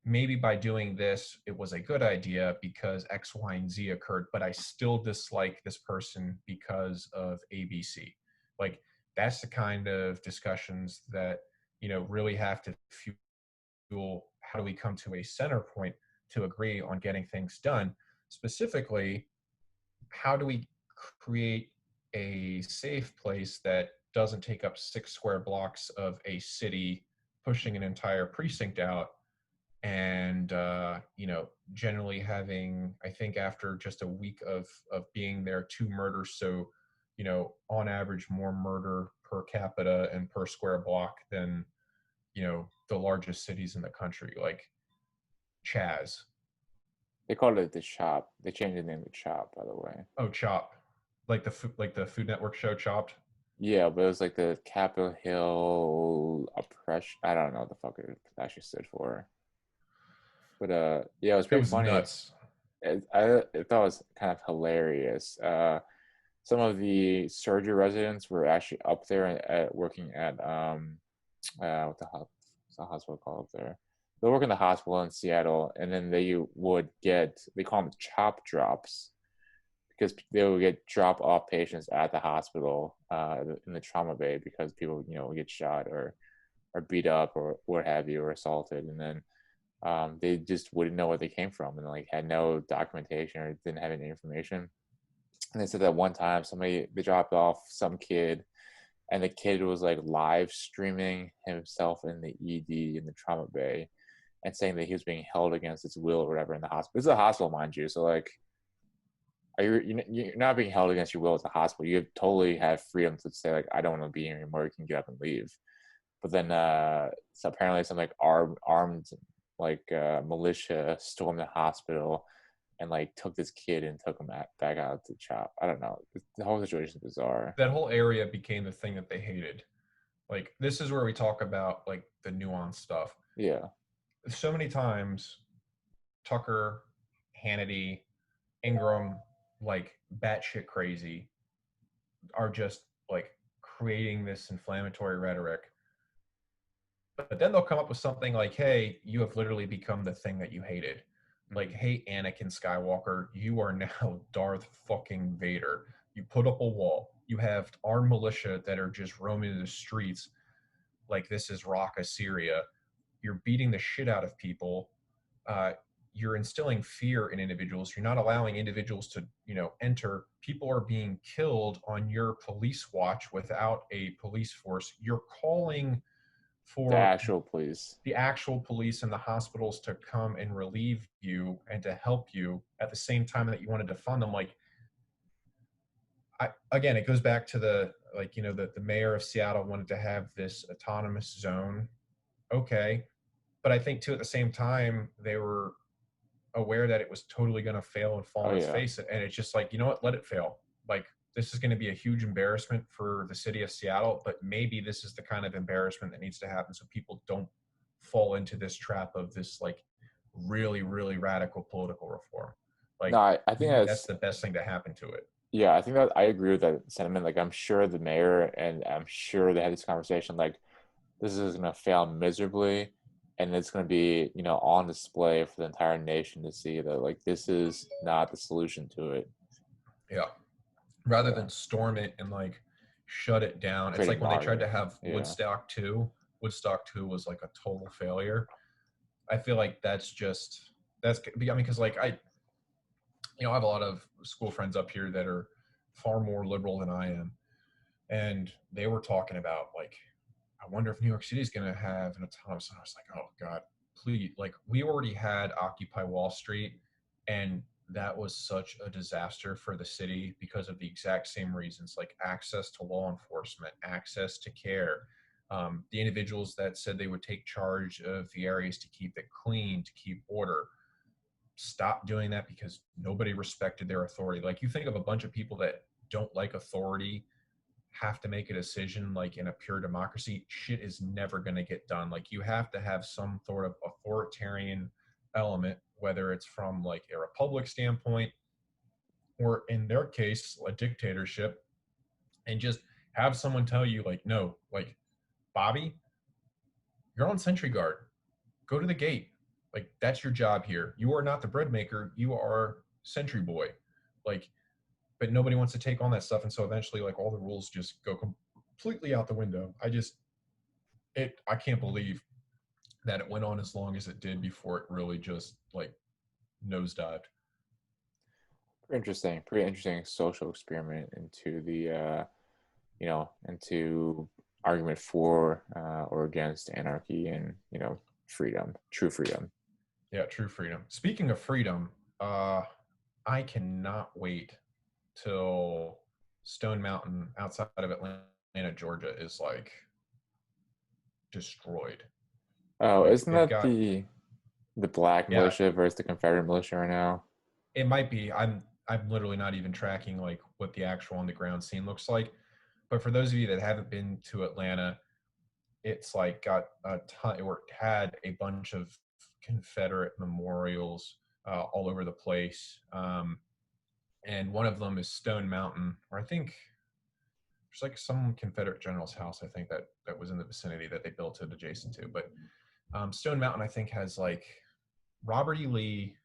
maybe by doing this, it was a good idea because X, Y, and Z occurred, but I still dislike this person because of ABC. Like, that's the kind of discussions that, really have to fuel how do we come to a center point to agree on getting things done. Specifically, how do we create a safe place that doesn't take up 6 square blocks of a city, pushing an entire precinct out, and generally having, I think after just a week of being there, 2 murders. So on average more murder per capita and per square block than the largest cities in the country, like CHAZ. They called it the Chop. They changed the name to Chop, by the way. Oh, Chop, like the Food Network show Chopped. Yeah, but it was like the Capitol Hill oppression. I don't know what the fuck it actually stood for. But yeah, it was It pretty was funny. nuts. I thought it was kind of hilarious. Some of the surgery residents were actually up there working at what's the hospital called up there? They work in the hospital in Seattle, and then they call them chop drops, because they would get drop off patients at the hospital in the trauma bay, because people would get shot or beat up or what have you, or assaulted, and then they just wouldn't know where they came from, and like had no documentation or didn't have any information. And they said that one time they dropped off some kid, and the kid was like live streaming himself in the ED in the trauma bay, and saying that he was being held against his will or whatever in the hospital. This is a hospital, mind you, so like, you're not being held against your will at the hospital. You totally have freedom to say like, I don't want to be here anymore. You can get up and leave. But then so apparently some like armed like militia stormed the hospital and like took this kid and took him back out to Chop. I don't know. The whole situation is bizarre. That whole area became the thing that they hated. Like, this is where we talk about like the nuanced stuff. Yeah. So many times Tucker, Hannity, Ingram, like batshit crazy, are just like creating this inflammatory rhetoric. But then they'll come up with something like, hey, you have literally become the thing that you hated. Like, hey, Anakin Skywalker, you are now Darth fucking Vader. You put up a wall. You have armed militia that are just roaming the streets like this is Raqqa, Syria. You're beating the shit out of people. Uh, you're instilling fear in individuals. You're not allowing individuals to, enter. People are being killed on your police watch without a police force. You're calling The for actual police. the actual police and the hospitals to come and relieve you and to help you at the same time that you wanted to fund them. Like, again, it goes back to the, like, the mayor of Seattle wanted to have this autonomous zone. Okay. But I think too, at the same time, they were aware that it was totally going to fail and fall Oh on its yeah. face. And it's just like, you know what, let it fail. Like, this is going to be a huge embarrassment for the city of Seattle, but maybe this is the kind of embarrassment that needs to happen so people don't fall into this trap of this, like, really, really radical political reform. No, Like, I think maybe that's that's the best thing to happen to it. yeah, I think that I agree with that sentiment. Like I'm sure the mayor and I'm sure they had this conversation like this is gonna fail miserably and it's gonna be, on display for the entire nation to see that like this is not the solution to it. Yeah. Rather Yeah. than storm it and, like, shut it down. It's Creating like when they tried to martyr. have Yeah. Woodstock 2 was like a total failure. I feel like I mean, because, like, I have a lot of school friends up here that are far more liberal than I am. And they were talking about, like, I wonder if New York City is going to have an autonomous. And I was like, oh God, please. Like, we already had Occupy Wall Street, and that was such a disaster for the city because of the exact same reasons, like access to law enforcement, access to care. The individuals that said they would take charge of the areas to keep it clean, to keep order, stopped doing that because nobody respected their authority. Like, you think of a bunch of people that don't like authority have to make a decision, like, in a pure democracy, shit is never going to get done. Like, you have to have some sort of authoritarian element, whether it's from, like, a republic standpoint or, in their case, a dictatorship, and just have someone tell you, like, no, like, Bobby, you're on sentry guard, go to the gate. Like, that's your job here. You are not the bread maker, you are sentry boy. Like, but nobody wants to take on that stuff, and so eventually, like, all the rules just go completely out the window. I can't believe that it went on as long as it did before it really just, like, nosedived. Pretty interesting social experiment into the into argument for or against anarchy and freedom, true freedom. Yeah, true freedom. Speaking of freedom, I cannot wait till Stone Mountain outside of Atlanta, Georgia is, like, destroyed. Oh, Like, isn't they've that got, the black yeah, militia versus the Confederate militia right now? it might be. I'm literally not even tracking, like, what the actual on the ground scene looks like. But for those of you that haven't been to Atlanta, it's like got a ton, or had a bunch of Confederate memorials all over the place. And one of them is Stone Mountain, where I think there's, like, some Confederate general's house, I think, that was in the vicinity that they built it adjacent to. But Stone Mountain, I think, has, like, Robert E. Lee,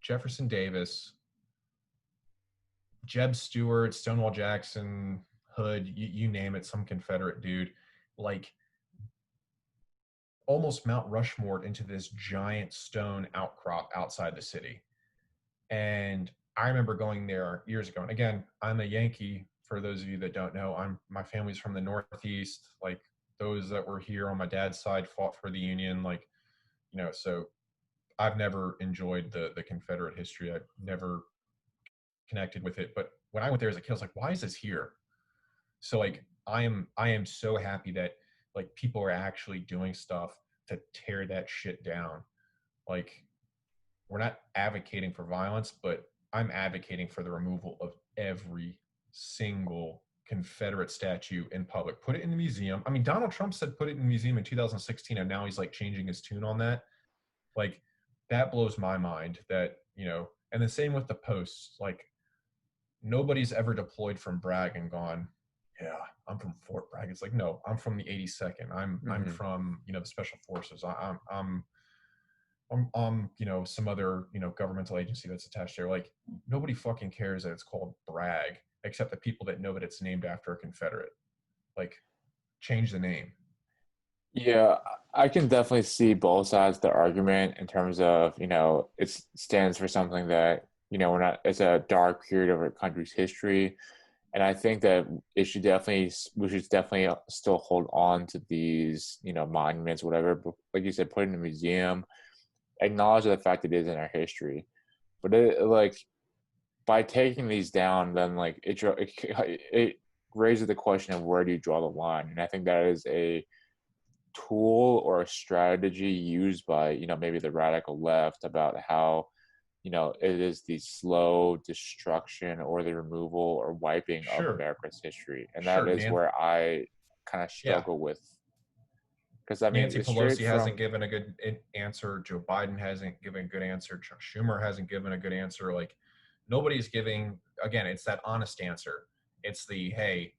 Jefferson Davis, Jeb Stuart, Stonewall Jackson, Hood, you name it, some Confederate dude, like, almost Mount Rushmore into this giant stone outcrop outside the city. And I remember going there years ago. And again, I'm a Yankee. For those of you that don't know, my family's from the Northeast. Like, those that were here on my dad's side fought for the Union. Like, so I've never enjoyed the Confederate history. I've never connected with it. But when I went there as a kid, I was like, why is this here? So, like, I am so happy that, like, people are actually doing stuff to tear that shit down. Like, we're not advocating for violence, but I'm advocating for the removal of every single Confederate statue in public. Put it in the museum. I mean, Donald Trump said put it in the museum in 2016, and now he's, like, changing his tune on that. Like, that blows my mind that, and the same with the posts. Like, nobody's ever deployed from Bragg and gone, yeah, I'm from Fort Bragg. It's like, no, I'm from the 82nd. I'm Mm-hmm. from, the Special Forces. I'm some other, governmental agency that's attached there. Like, nobody fucking cares that it's called Bragg, except the people that know that it's named after a Confederate. Like, change the name. Yeah, I can definitely see both sides of the argument in terms of, it stands for something that, we're not, it's a dark period of our country's history. And I think that we should definitely still hold on to these, monuments, whatever. But like you said, put it in a museum, acknowledge the fact that it is in our history. But like by taking these down, then like it raises the question of where do you draw the line? And I think that is a tool or a strategy used by maybe the radical left about how it is the slow destruction or the removal or wiping of Sure, America's history. And that sure. is where I kind of Yeah, struggle with, because I mean Nancy it's straight Pelosi hasn't from, given a good answer. Joe Biden hasn't given a good answer. Chuck Schumer hasn't given a good answer. Like nobody's giving. Again, it's that honest answer. It's the hey,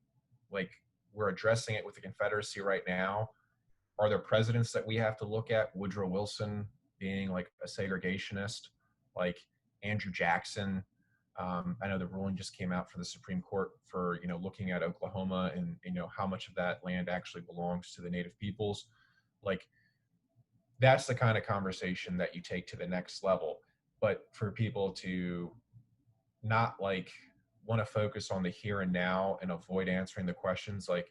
like we're addressing it with the Confederacy right now. Are there presidents that we have to look at? Woodrow Wilson being like a segregationist, like Andrew Jackson. I know the ruling just came out for the Supreme Court for looking at Oklahoma and how much of that land actually belongs to the native peoples. Like that's the kind of conversation that you take to the next level. But for people to not like want to focus on the here and now and avoid answering the questions, like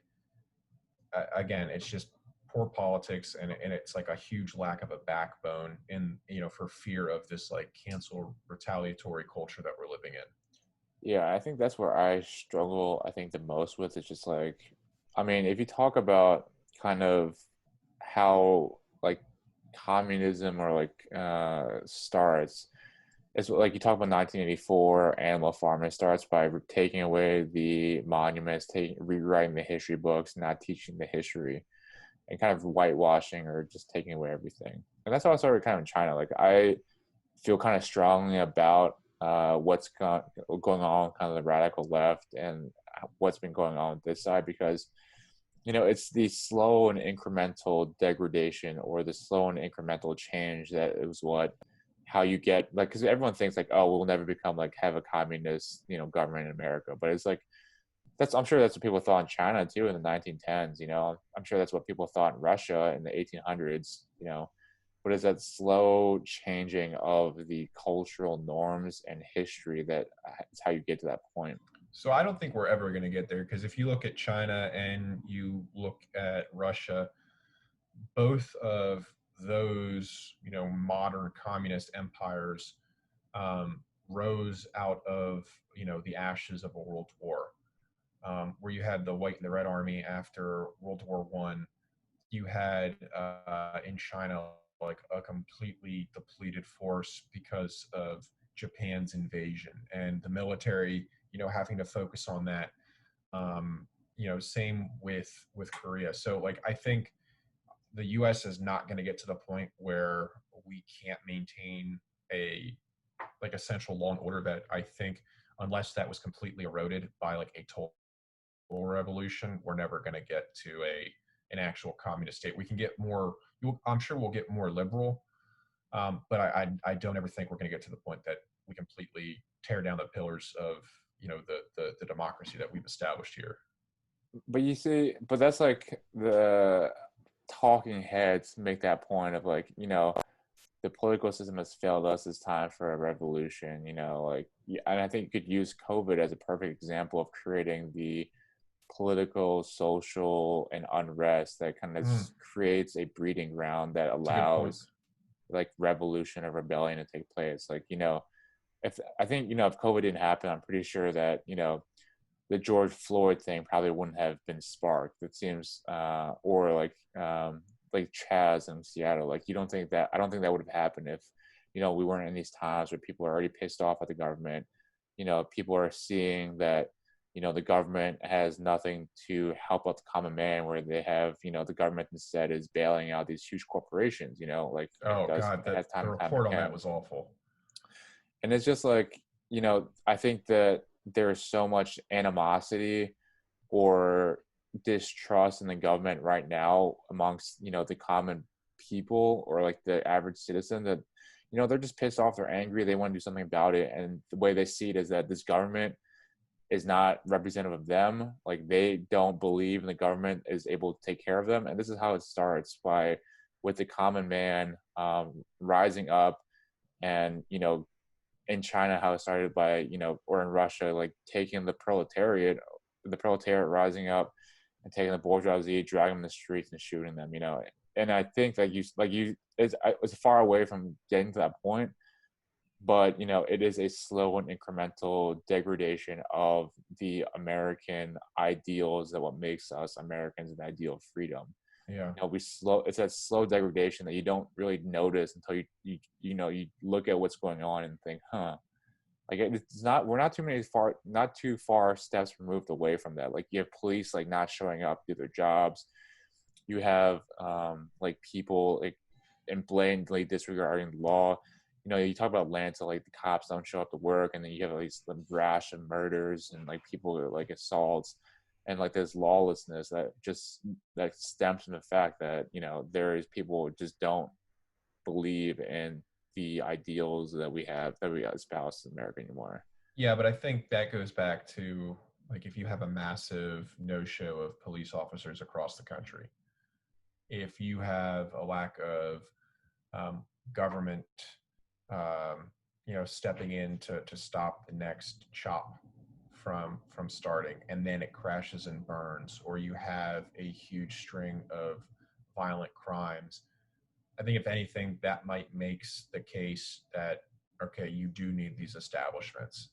again, it's just poor politics and it's like a huge lack of a backbone in for fear of this like cancel retaliatory culture that we're living in. yeah, I think that's where I struggle, I think the most with. It's just like, I mean, if you talk about kind of how like communism or like starts, it's like you talk about 1984 Animal Farm. It starts by taking away the monuments, rewriting the history books, not teaching the history, and kind of whitewashing or just taking away everything. And that's how I started kind of in China. Like I feel kind of strongly about what's going on, kind of the radical left, and what's been going on with this side, because it's the slow and incremental degradation or the slow and incremental change that is how you get, like, because everyone thinks like, oh, we'll never become like have a communist government in America, but it's like I'm sure that's what people thought in China too in the 1910s. I'm sure that's what people thought in Russia in the 1800s. But it's that slow changing of the cultural norms and history that is how you get to that point. So I don't think we're ever going to get there because if you look at China and you look at Russia, both of those modern communist empires rose out of the ashes of a world war, where you had the White and the Red Army after World War One. You had in China like a completely depleted force because of Japan's invasion and the military having to focus on that. Same with Korea. So like I think the US is not going to get to the point where we can't maintain a like a central law and order that I think unless that was completely eroded by like a total revolution, we're never going to get to an actual communist state. We can get more. I'm sure we'll get more liberal, but I don't ever think we're going to get to the point that we completely tear down the pillars of the democracy that we've established here. But you see, but that's like the talking heads make that point of like, the political system has failed us. It's time for a revolution. Like, and I think you could use COVID as a perfect example of creating the political, social, and unrest that kind of creates a breeding ground that allows like revolution or rebellion to take place. Like, if I think, if COVID didn't happen, I'm pretty sure that, the George Floyd thing probably wouldn't have been sparked. It seems, or like CHAZ in Seattle. Like, I don't think that would have happened if, we weren't in these times where people are already pissed off at the government. People are seeing that, the government has nothing to help out the common man, where they have, the government instead is bailing out these huge corporations, like Oh God, it has the time and time report on that again. was awful. And it's just like, I think that there's so much animosity or distrust in the government right now amongst, the common people or like the average citizen that, they're just pissed off, they're angry, they want to do something about it. And the way they see it is that this government is not representative of them. Like, they don't believe in the government is able to take care of them. And this is how it starts, with the common man rising up. And, in China, how it started by, or in Russia, like taking the proletariat the proletariat rising up and taking the bourgeoisie, dragging them in the streets and shooting them, and I think that it's far away from getting to that point, but it is a slow and incremental degradation of the American ideals, that what makes us Americans an ideal of freedom. Yeah. It's that slow degradation that you don't really notice until you look at what's going on and think, like we're not too far steps removed away from that. Like you have police like not showing up to do their jobs. You have like people like and blatantly disregarding the law. You talk about Atlanta, like the cops don't show up to work, and then you have these rash of murders and like people are like assaults, and like there's lawlessness that stems from the fact that there is people who just don't believe in the ideals that we espouse in America anymore. Yeah, but I think that goes back to like if you have a massive no-show of police officers across the country, if you have a lack of government, stepping in to stop the next chop from starting, and then it crashes and burns, or you have a huge string of violent crimes, I think if anything, that might makes the case that, okay, you do need these establishments.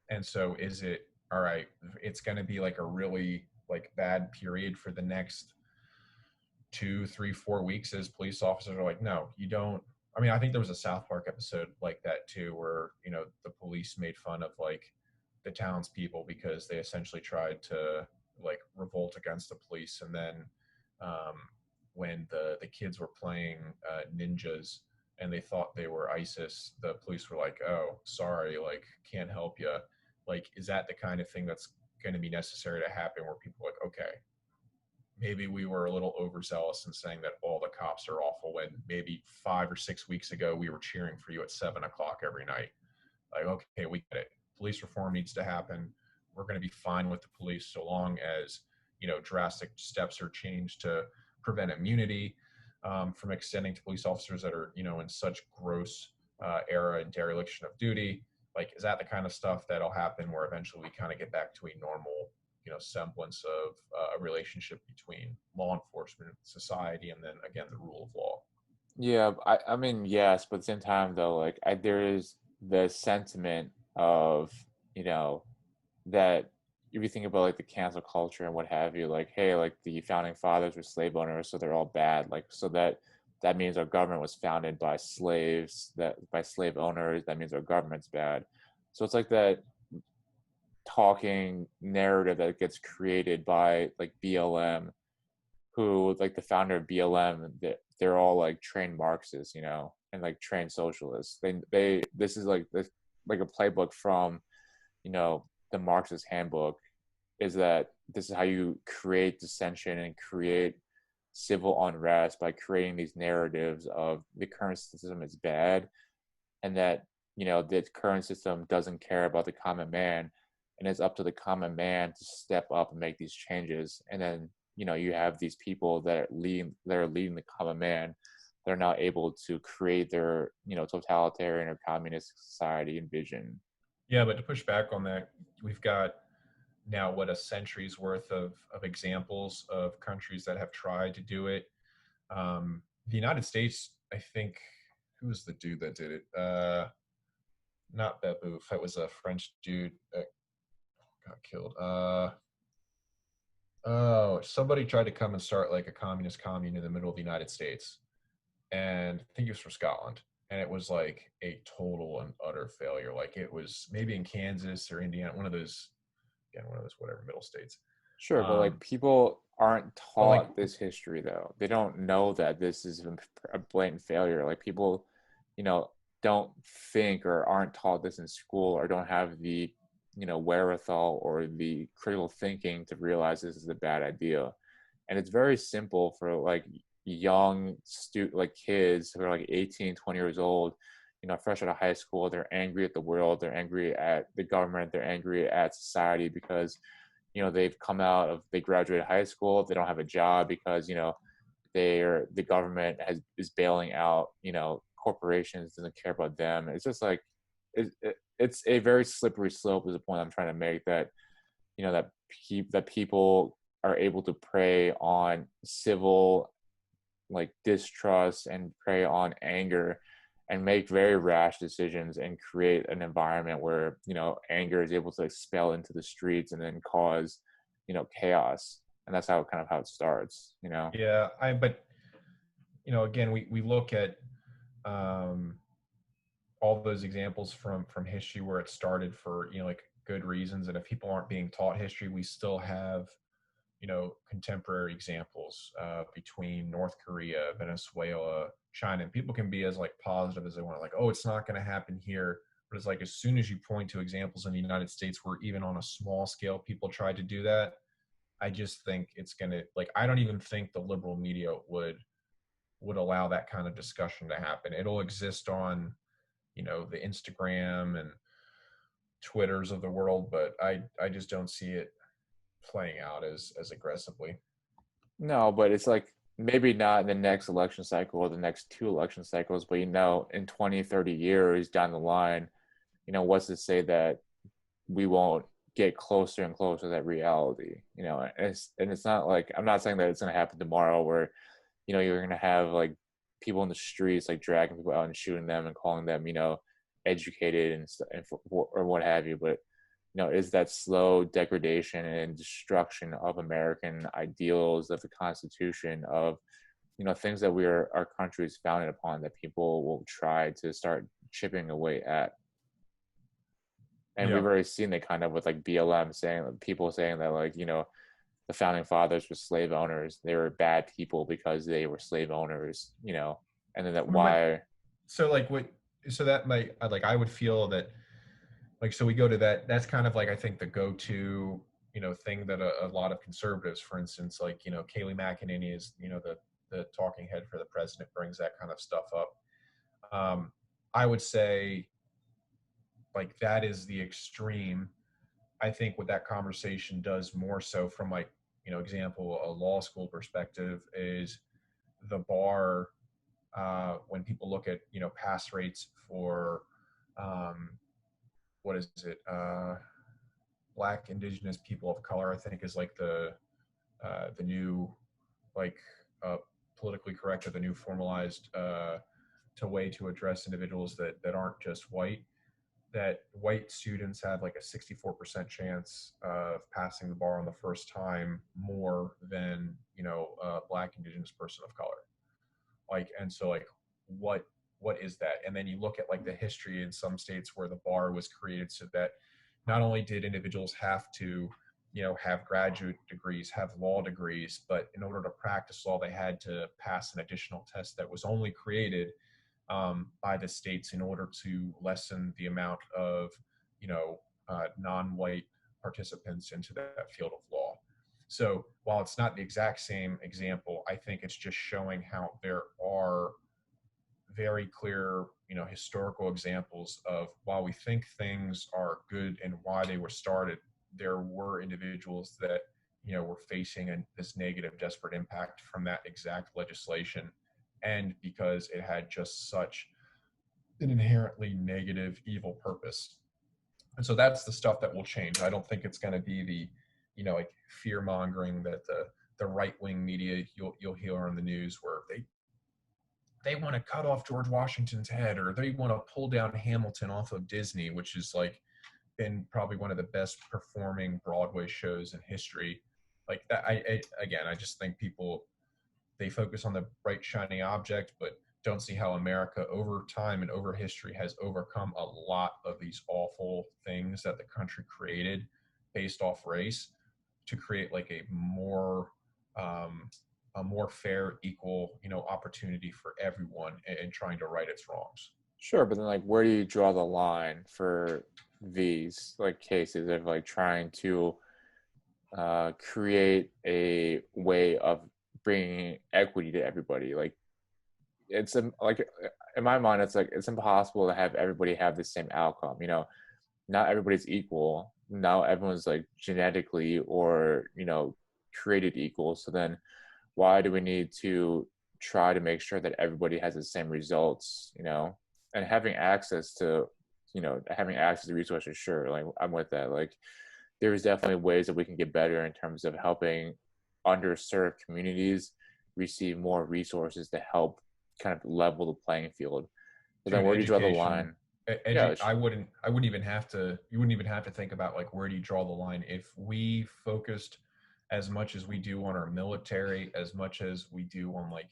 And so is it, all right, it's going to be like a really like bad period for the next 2, 3, 4 weeks as police officers are like, no, you don't. I mean, I think there was a South Park episode like that too, where, the police made fun of like the townspeople because they essentially tried to like revolt against the police. And then when the kids were playing ninjas and they thought they were ISIS, the police were like, oh, sorry, like can't help you. Like, is that the kind of thing that's going to be necessary to happen where people are like, okay, maybe we were a little overzealous in saying that all the cops are awful when maybe 5 or 6 weeks ago we were cheering for you at 7 o'clock every night. Like, okay, we get it. Police reform needs to happen. We're going to be fine with the police so long as drastic steps are changed to prevent immunity from extending to police officers that are in such gross error and dereliction of duty. Like, is that the kind of stuff that'll happen where eventually we kind of get back to a normal semblance of a relationship between law enforcement, society, and then again the rule of law? Yeah, I mean, yes, but at the same time though, like there is the sentiment of that if you think about like the cancel culture and what have you, like, hey, like the founding fathers were slave owners, so they're all bad, like, so that means our government was founded by slaves, that by slave owners, that means our government's bad. So it's like that talking narrative that gets created by like BLM, who like the founder of BLM, they're all like trained Marxists, and like trained socialists. This is like a playbook from the Marxist handbook, is that this is how you create dissension and create civil unrest, by creating these narratives of the current system is bad, and that the current system doesn't care about the common man, and it's up to the common man to step up and make these changes. And then you have these people that are leading the common man. They're not able to create their totalitarian or communist society and vision. Yeah, but to push back on that, we've got now a century's worth of examples of countries that have tried to do it. The United States, I think, who was the dude that did it? Not Babeuf. It was a French dude that got killed. Somebody tried to come and start like a communist commune in the middle of the United States, and I think he was from Scotland. And it was like a total and utter failure. Like it was maybe in Kansas or Indiana, one of those whatever middle states. Sure, but like people aren't taught Like, this history though. They don't know that this is a blatant failure. Like people, don't think or aren't taught this in school, or don't have the, wherewithal or the critical thinking to realize this is a bad idea. And it's very simple for like young like kids who are like 18, 20 years old, fresh out of high school. They're angry at the world, they're angry at the government, they're angry at society because they graduated high school, they don't have a job because the government is bailing out corporations, doesn't care about them. It's just like it's a very slippery slope, is the point I'm trying to make, that that that people are able to prey on civil like distrust and prey on anger and make very rash decisions and create an environment where, you know, anger is able to expel into the streets and then cause, you know, chaos. And that's how it starts, you know? Yeah, but you know, again, we look at um, all those examples from history where it started for, you know, like good reasons, and if people aren't being taught history, we still have, you know, contemporary examples between North Korea, Venezuela, China, and people can be as like positive as they want, like, oh, it's not going to happen here. But it's like as soon as you point to examples in the United States where even on a small scale people tried to do that, I just think it's going to, like, I don't even think the liberal media would allow that kind of discussion to happen. It'll exist on, you know, the Instagram and Twitters of the world, but I just don't see it playing out as aggressively. No, but it's like maybe not in the next election cycle or the next two election cycles, but, you know, in 20, 30 years down the line, you know, what's to say that we won't get closer and closer to that reality, you know? And it's not like, I'm not saying that it's going to happen tomorrow where, you know, you're going to have like people in the streets, like dragging people out and shooting them and calling them, you know, educated and or what have you. But, you know, is that slow degradation and destruction of American ideals, of the Constitution, of, you know, things that our country is founded upon, that people will try to start chipping away at. And Yeah. we've already seen that kind of with like BLM saying, people saying that, like, you know, the founding fathers were slave owners. They were bad people because they were slave owners, you know, and then that why. So like what, so that might, like, I would feel that, like, so we go to that, that's kind of like, I think the go-to, you know, thing that a lot of conservatives, for instance, like, you know, Kayleigh McEnany is, you know, the talking head for the president, brings that kind of stuff up. I would say like that is the extreme. I think what that conversation does more so from, like, you know, example, a law school perspective is the bar, when people look at, you know, pass rates for, um, what is it? Black, Indigenous, people of color, I think is like the new, like, politically correct, or the new formalized to way to address individuals that aren't just white. That white students have like a 64% chance of passing the bar on the first time more than, you know, a Black, Indigenous person of color. Like, and so like what is that? And then you look at like the history in some states where the bar was created so that not only did individuals have to, you know, have graduate degrees, have law degrees, but in order to practice law, they had to pass an additional test that was only created by the states in order to lessen the amount of, you know, non-white participants into that field of law. So while it's not the exact same example, I think it's just showing how there are very clear, you know, historical examples of, while we think things are good and why they were started, there were individuals that, you know, were facing this negative, desperate impact from that exact legislation. And because it had just such an inherently negative, evil purpose. And so that's the stuff that will change. I don't think it's going to be the, you know, like fear mongering that the right wing media you'll hear on the news, where they want to cut off George Washington's head, or they want to pull down Hamilton off of Disney, which is like been probably one of the best performing Broadway shows in history. Like that, I just think people, they focus on the bright shiny object, but don't see how America over time and over history has overcome a lot of these awful things that the country created based off race, to create like um, a more fair, equal, you know, opportunity for everyone, and trying to right its wrongs. Sure, but then like where do you draw the line for these like cases of like trying to create a way of bringing equity to everybody? Like it's like in my mind, it's like it's impossible to have everybody have the same outcome. You know, not everybody's equal. Now everyone's like genetically or, you know, created equal. So then why do we need to try to make sure that everybody has the same results, you know? And having access to, you know, having access to resources, sure, like I'm with that. Like there's definitely ways that we can get better in terms of helping underserved communities receive more resources to help kind of level the playing field. But then Dude, where do you draw the education, line? Yeah, I wouldn't even have to, you wouldn't even have to think about like, where do you draw the line? If we focused as much as we do on our military, as much as we do on like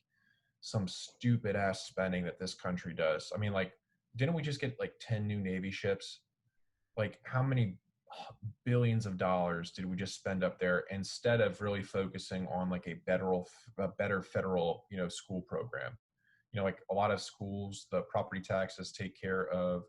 some stupid ass spending that this country does. I mean, like, didn't we just get like 10 new Navy ships? Like, how many billions of dollars did we just spend up there instead of really focusing on like a better federal, school program? Like a lot of schools, the property taxes take care of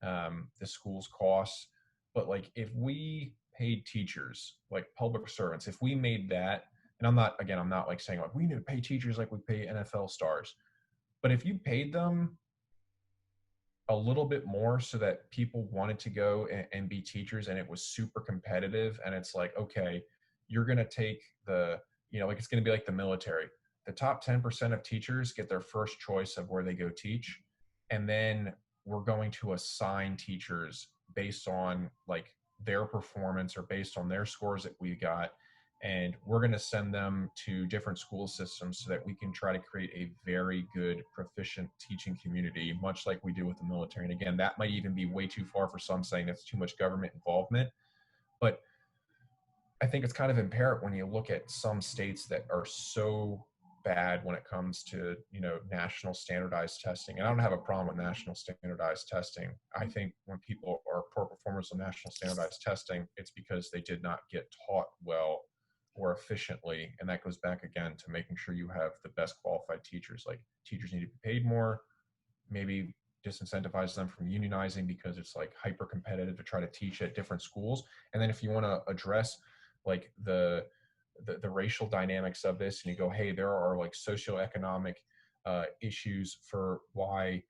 the school's costs. But like, if we paid teachers like public servants, if we made that, and I'm not like saying like we need to pay teachers like we pay NFL stars, but if you paid them a little bit more so that people wanted to go and be teachers, and it was super competitive, and it's like, okay, you're going to take like it's going to be like the military. The top 10% of teachers get their first choice of where they go teach, and then we're going to assign teachers based on like their performance or based on their scores that we got, and we're going to send them to different school systems so that we can try to create a very good, proficient teaching community, much like we do with the military. And again, that might even be way too far for some, saying that's too much government involvement. But I think it's kind of apparent when you look at some states that are so bad when it comes to, national standardized testing. And I don't have a problem with national standardized testing. I think when people are poor performers on national standardized testing, it's because they did not get taught well or efficiently. And that goes back again to making sure you have the best qualified teachers. Like, teachers need to be paid more, maybe disincentivize them from unionizing because it's like hyper competitive to try to teach at different schools. And then if you want to address like the racial dynamics of this, and you go, hey, there are like socioeconomic issues for why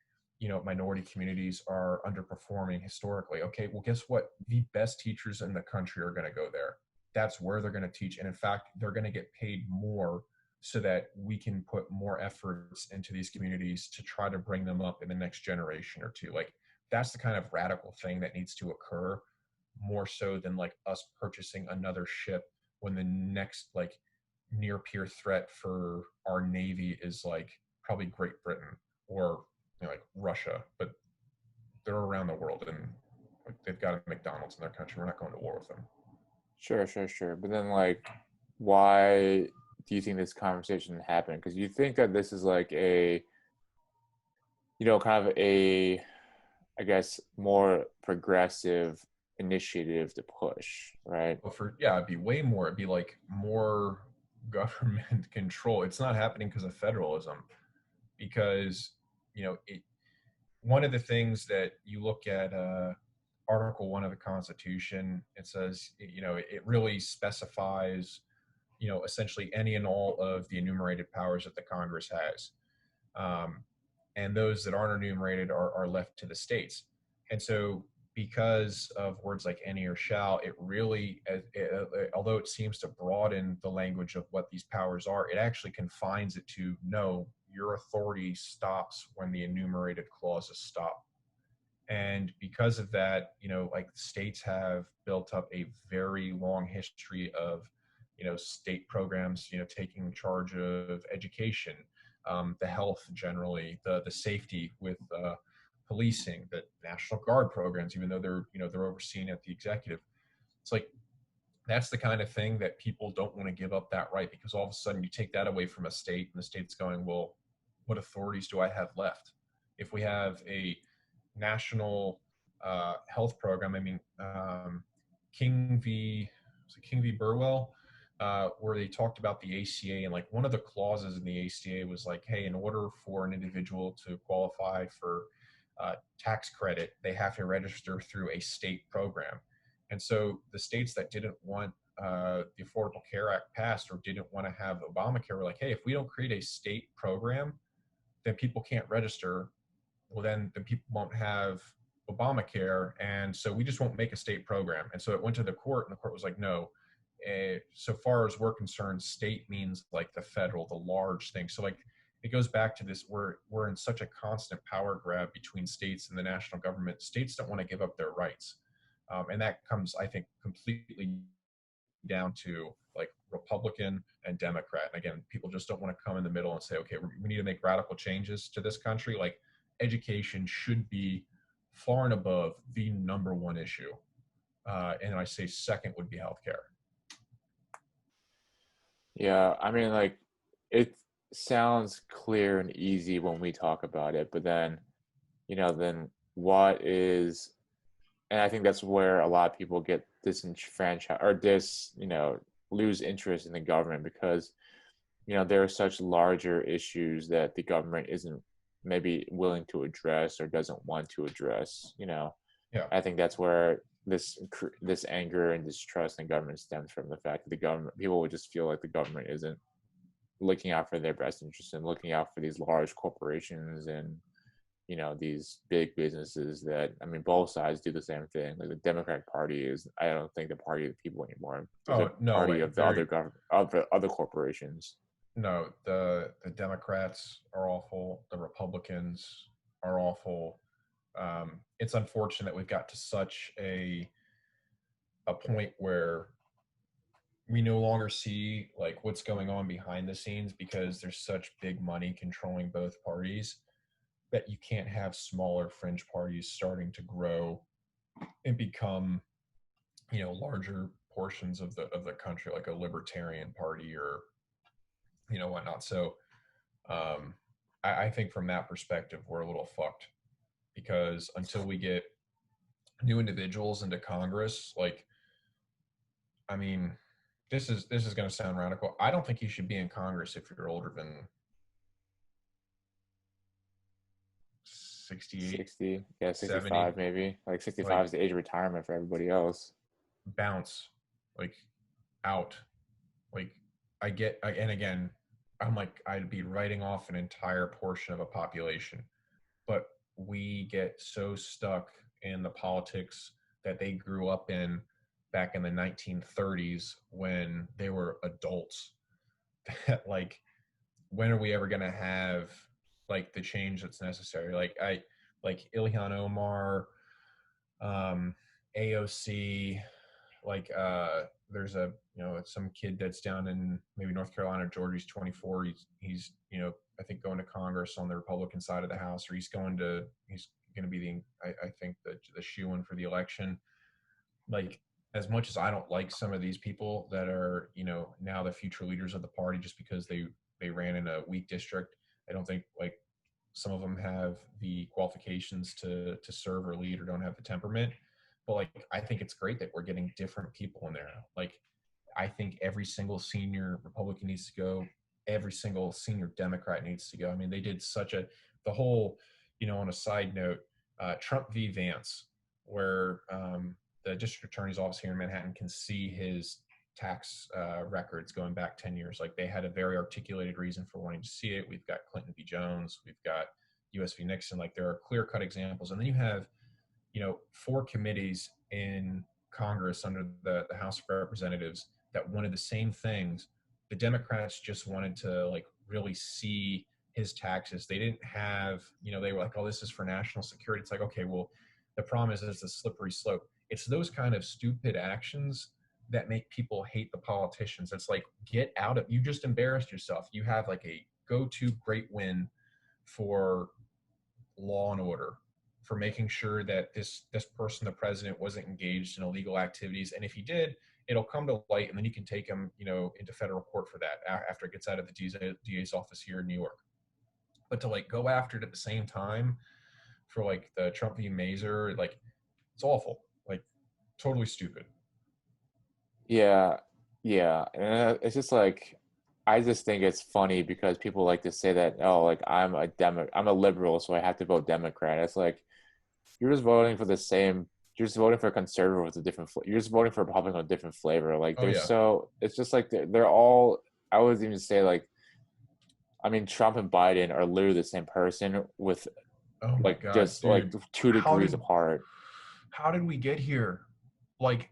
minority communities are underperforming historically. Okay, well, guess what? The best teachers in the country are going to go there. That's where they're going to teach, and in fact, they're going to get paid more so that we can put more efforts into these communities to try to bring them up in the next generation or two. Like, that's the kind of radical thing that needs to occur, more so than like us purchasing another ship when the next like near peer threat for our navy is like probably Great Britain or like Russia. But they're around the world, and like, they've got a McDonald's in their country. We're not going to war with them. sure. But then, like, why do you think this conversation happened? Because you think that this is like kind of a, I guess, more progressive initiative to push, right? Well, it'd be way more. It'd be like more government control. It's not happening because of federalism, because one of the things that you look at, Article 1 of the Constitution, it says, it really specifies, essentially any and all of the enumerated powers that the Congress has. And those that aren't enumerated are left to the states. And so, because of words like any or shall, it really, although it seems to broaden the language of what these powers are, it actually confines it to no, your authority stops when the enumerated clauses stop. And because of that, like, states have built up a very long history of, state programs, taking charge of education, the health generally, the safety with policing, the National Guard programs, even though they're overseen at the executive. It's like, that's the kind of thing that people don't want to give up that right, because all of a sudden you take that away from a state, and the state's going, well, what authorities do I have left? If we have a national health program, I mean, King v. King v. Burwell, where they talked about the ACA, and like one of the clauses in the ACA was like, hey, in order for an individual to qualify for tax credit, they have to register through a state program. And so the states that didn't want the Affordable Care Act passed, or didn't want to have Obamacare, were like, hey, if we don't create a state program, then people can't register. Well, then the people won't have Obamacare, and so we just won't make a state program. And so it went to the court, and the court was like, no, so far as we're concerned, state means like the federal, the large thing. So like, it goes back to this, we're in such a constant power grab between states and the national government. States don't want to give up their rights. And that comes, I think, completely down to like Republican and Democrat. And again, people just don't want to come in the middle and say, okay, we need to make radical changes to this country. Like education should be far and above the number one issue. And I say second would be healthcare. Yeah, I mean, like, it sounds clear and easy when we talk about it, but then, then what is, and I think that's where a lot of people get disenfranchised or lose interest in the government because, there are such larger issues that the government isn't maybe willing to address or doesn't want to address. Yeah. I think that's where this anger and distrust in government stems from the fact that the government, people would just feel like the government isn't looking out for their best interests and looking out for these large corporations and these big businesses that, I mean, both sides do the same thing. Like the Democratic Party is, I don't think the party of the people anymore. It's a No party way. of the other government, of the other corporations. No, the Democrats are awful. The Republicans are awful. It's unfortunate we've got to such a point where we no longer see like what's going on behind the scenes because there's such big money controlling both parties that you can't have smaller fringe parties starting to grow and become, larger portions of the country, like a libertarian party or whatnot. So I think from that perspective we're a little fucked because until we get new individuals into Congress, like, I mean, this is going to sound radical. I don't think you should be in Congress if you're older than 68, 60, yeah, 65 70. maybe. Like 65 Like, is the age of retirement for everybody else. bounce, like, out. Like, and again, I'm like, I'd be writing off an entire portion of a population, but we get so stuck in the politics that they grew up in back in the 1930s when they were adults that, like, when are we ever going to have like the change that's necessary? Like Ilhan Omar, AOC, like there's a some kid that's down in maybe North Carolina, Georgia. He's 24. He's I think going to Congress on the Republican side of the House, or he's going to be I think the shoe-in for the election. Like, as much as I don't like some of these people that are now the future leaders of the party just because they ran in a weak district, I don't think like some of them have the qualifications to serve or lead or don't have the temperament. But like, I think it's great that we're getting different people in there. Like, I think every single senior Republican needs to go. Every single senior Democrat needs to go. I mean, they did the whole, on a side note, Trump v. Vance, where the district attorney's office here in Manhattan can see his tax records going back 10 years. Like, they had a very articulated reason for wanting to see it. We've got Clinton v. Jones. We've got US v. Nixon. Like, there are clear-cut examples. And then you have, 4 committees in Congress under the House of Representatives that wanted the same things. The Democrats just wanted to like really see his taxes. They didn't have, they were like, oh, this is for national security. It's like, okay, well, the problem is it's a slippery slope. It's those kind of stupid actions that make people hate the politicians. It's like, you just embarrassed yourself. You have like a go-to great win for law and order, for making sure that this person, the president, wasn't engaged in illegal activities. And if he did, it'll come to light, and then you can take him, into federal court for that after it gets out of the DA's office here in New York. But to like go after it at the same time for like the Trump v. Mazer, like, it's awful, like totally stupid. Yeah, yeah, and it's just like, I just think it's funny because people like to say that, oh, like I'm a liberal, so I have to vote Democrat. It's like, you're just voting for the same. You're just voting for a conservative with a different. You're just voting for a Republican with a different flavor. Like, Oh yeah. it's just like they're all. I would even say, like, I mean, Trump and Biden are literally the same person with, Oh my like, God, just dude. like 2 degrees apart. How did we get here? Like,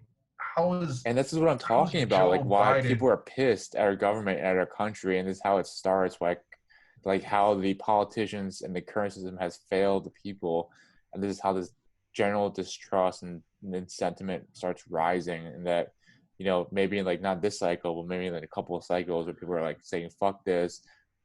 And this is what I'm talking about. Joe Like, why Biden? people are pissed at our government and at our country, and this is how it starts. Like how the politicians and the current system has failed the people, and this is how this general distrust and sentiment starts rising, and that, you know, maybe like not this cycle, but maybe like a couple of cycles where people are like saying, fuck this,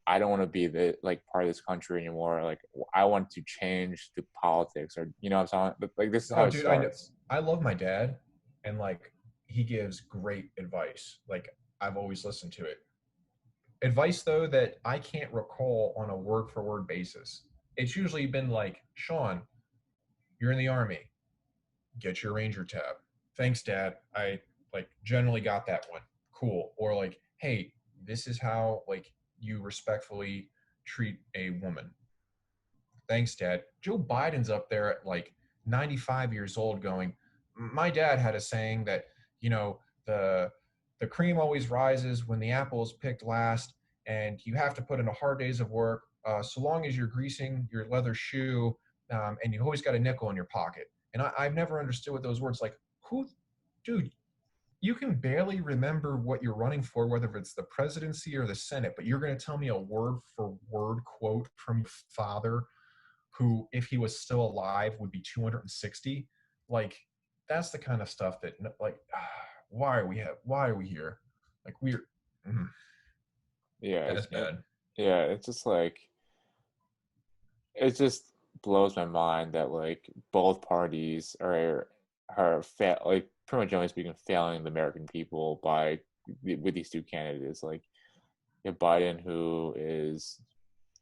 I don't want to be the like part of this country anymore. Like I want to change the politics, or you know what I'm saying? Like this is how Oh, it dude, I know. starts. I love my dad, and like he gives great advice. Like I've always listened to it. Advice though that I can't recall on a word for word basis. It's usually been like, Sean, you're in the army. Get your ranger tab. Thanks, Dad. I like generally got that one. Cool. Or like, hey, this is how like you respectfully treat a woman. Thanks, Dad. Joe Biden's up there at like 95 years old going, my dad had a saying that, you know, the cream always rises when the apple is picked last, and you have to put in a hard days of work. So long as you're greasing your leather shoe, and you always got a nickel in your pocket. And I've never understood what those words like. Who, dude? You can barely remember what you're running for, whether it's the presidency or the Senate, but you're going to tell me a word for word quote from your father who, if he was still alive, would be 260. Like, that's the kind of stuff that, like, why are we here? Like, Yeah, that's bad. yeah, it's just like it just blows my mind that like both parties like pretty much generally speaking failing the American people by with these two candidates. Like you have Biden, who is,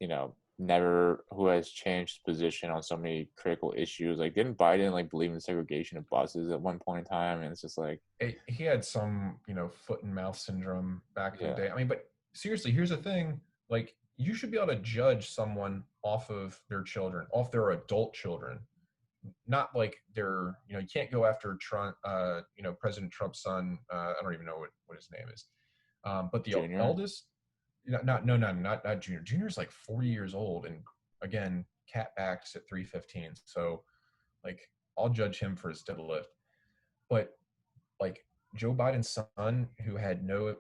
you know, never who has changed position on so many critical issues. Like didn't Biden like believe in segregation of buses at one point in time? And it's just like, He had some, foot and mouth syndrome back in the yeah, day. I mean, but seriously, here's the thing: like, you should be able to judge someone off of their children, off their adult children, not like their, you can't go after Trump, President Trump's son. I don't even know what his name is, but the Junior. eldest, not no, no, not Junior. Junior's like 40 years old, and again, cat backs at 315. So, like, I'll judge him for his deadlift, but like Joe Biden's son, who had no,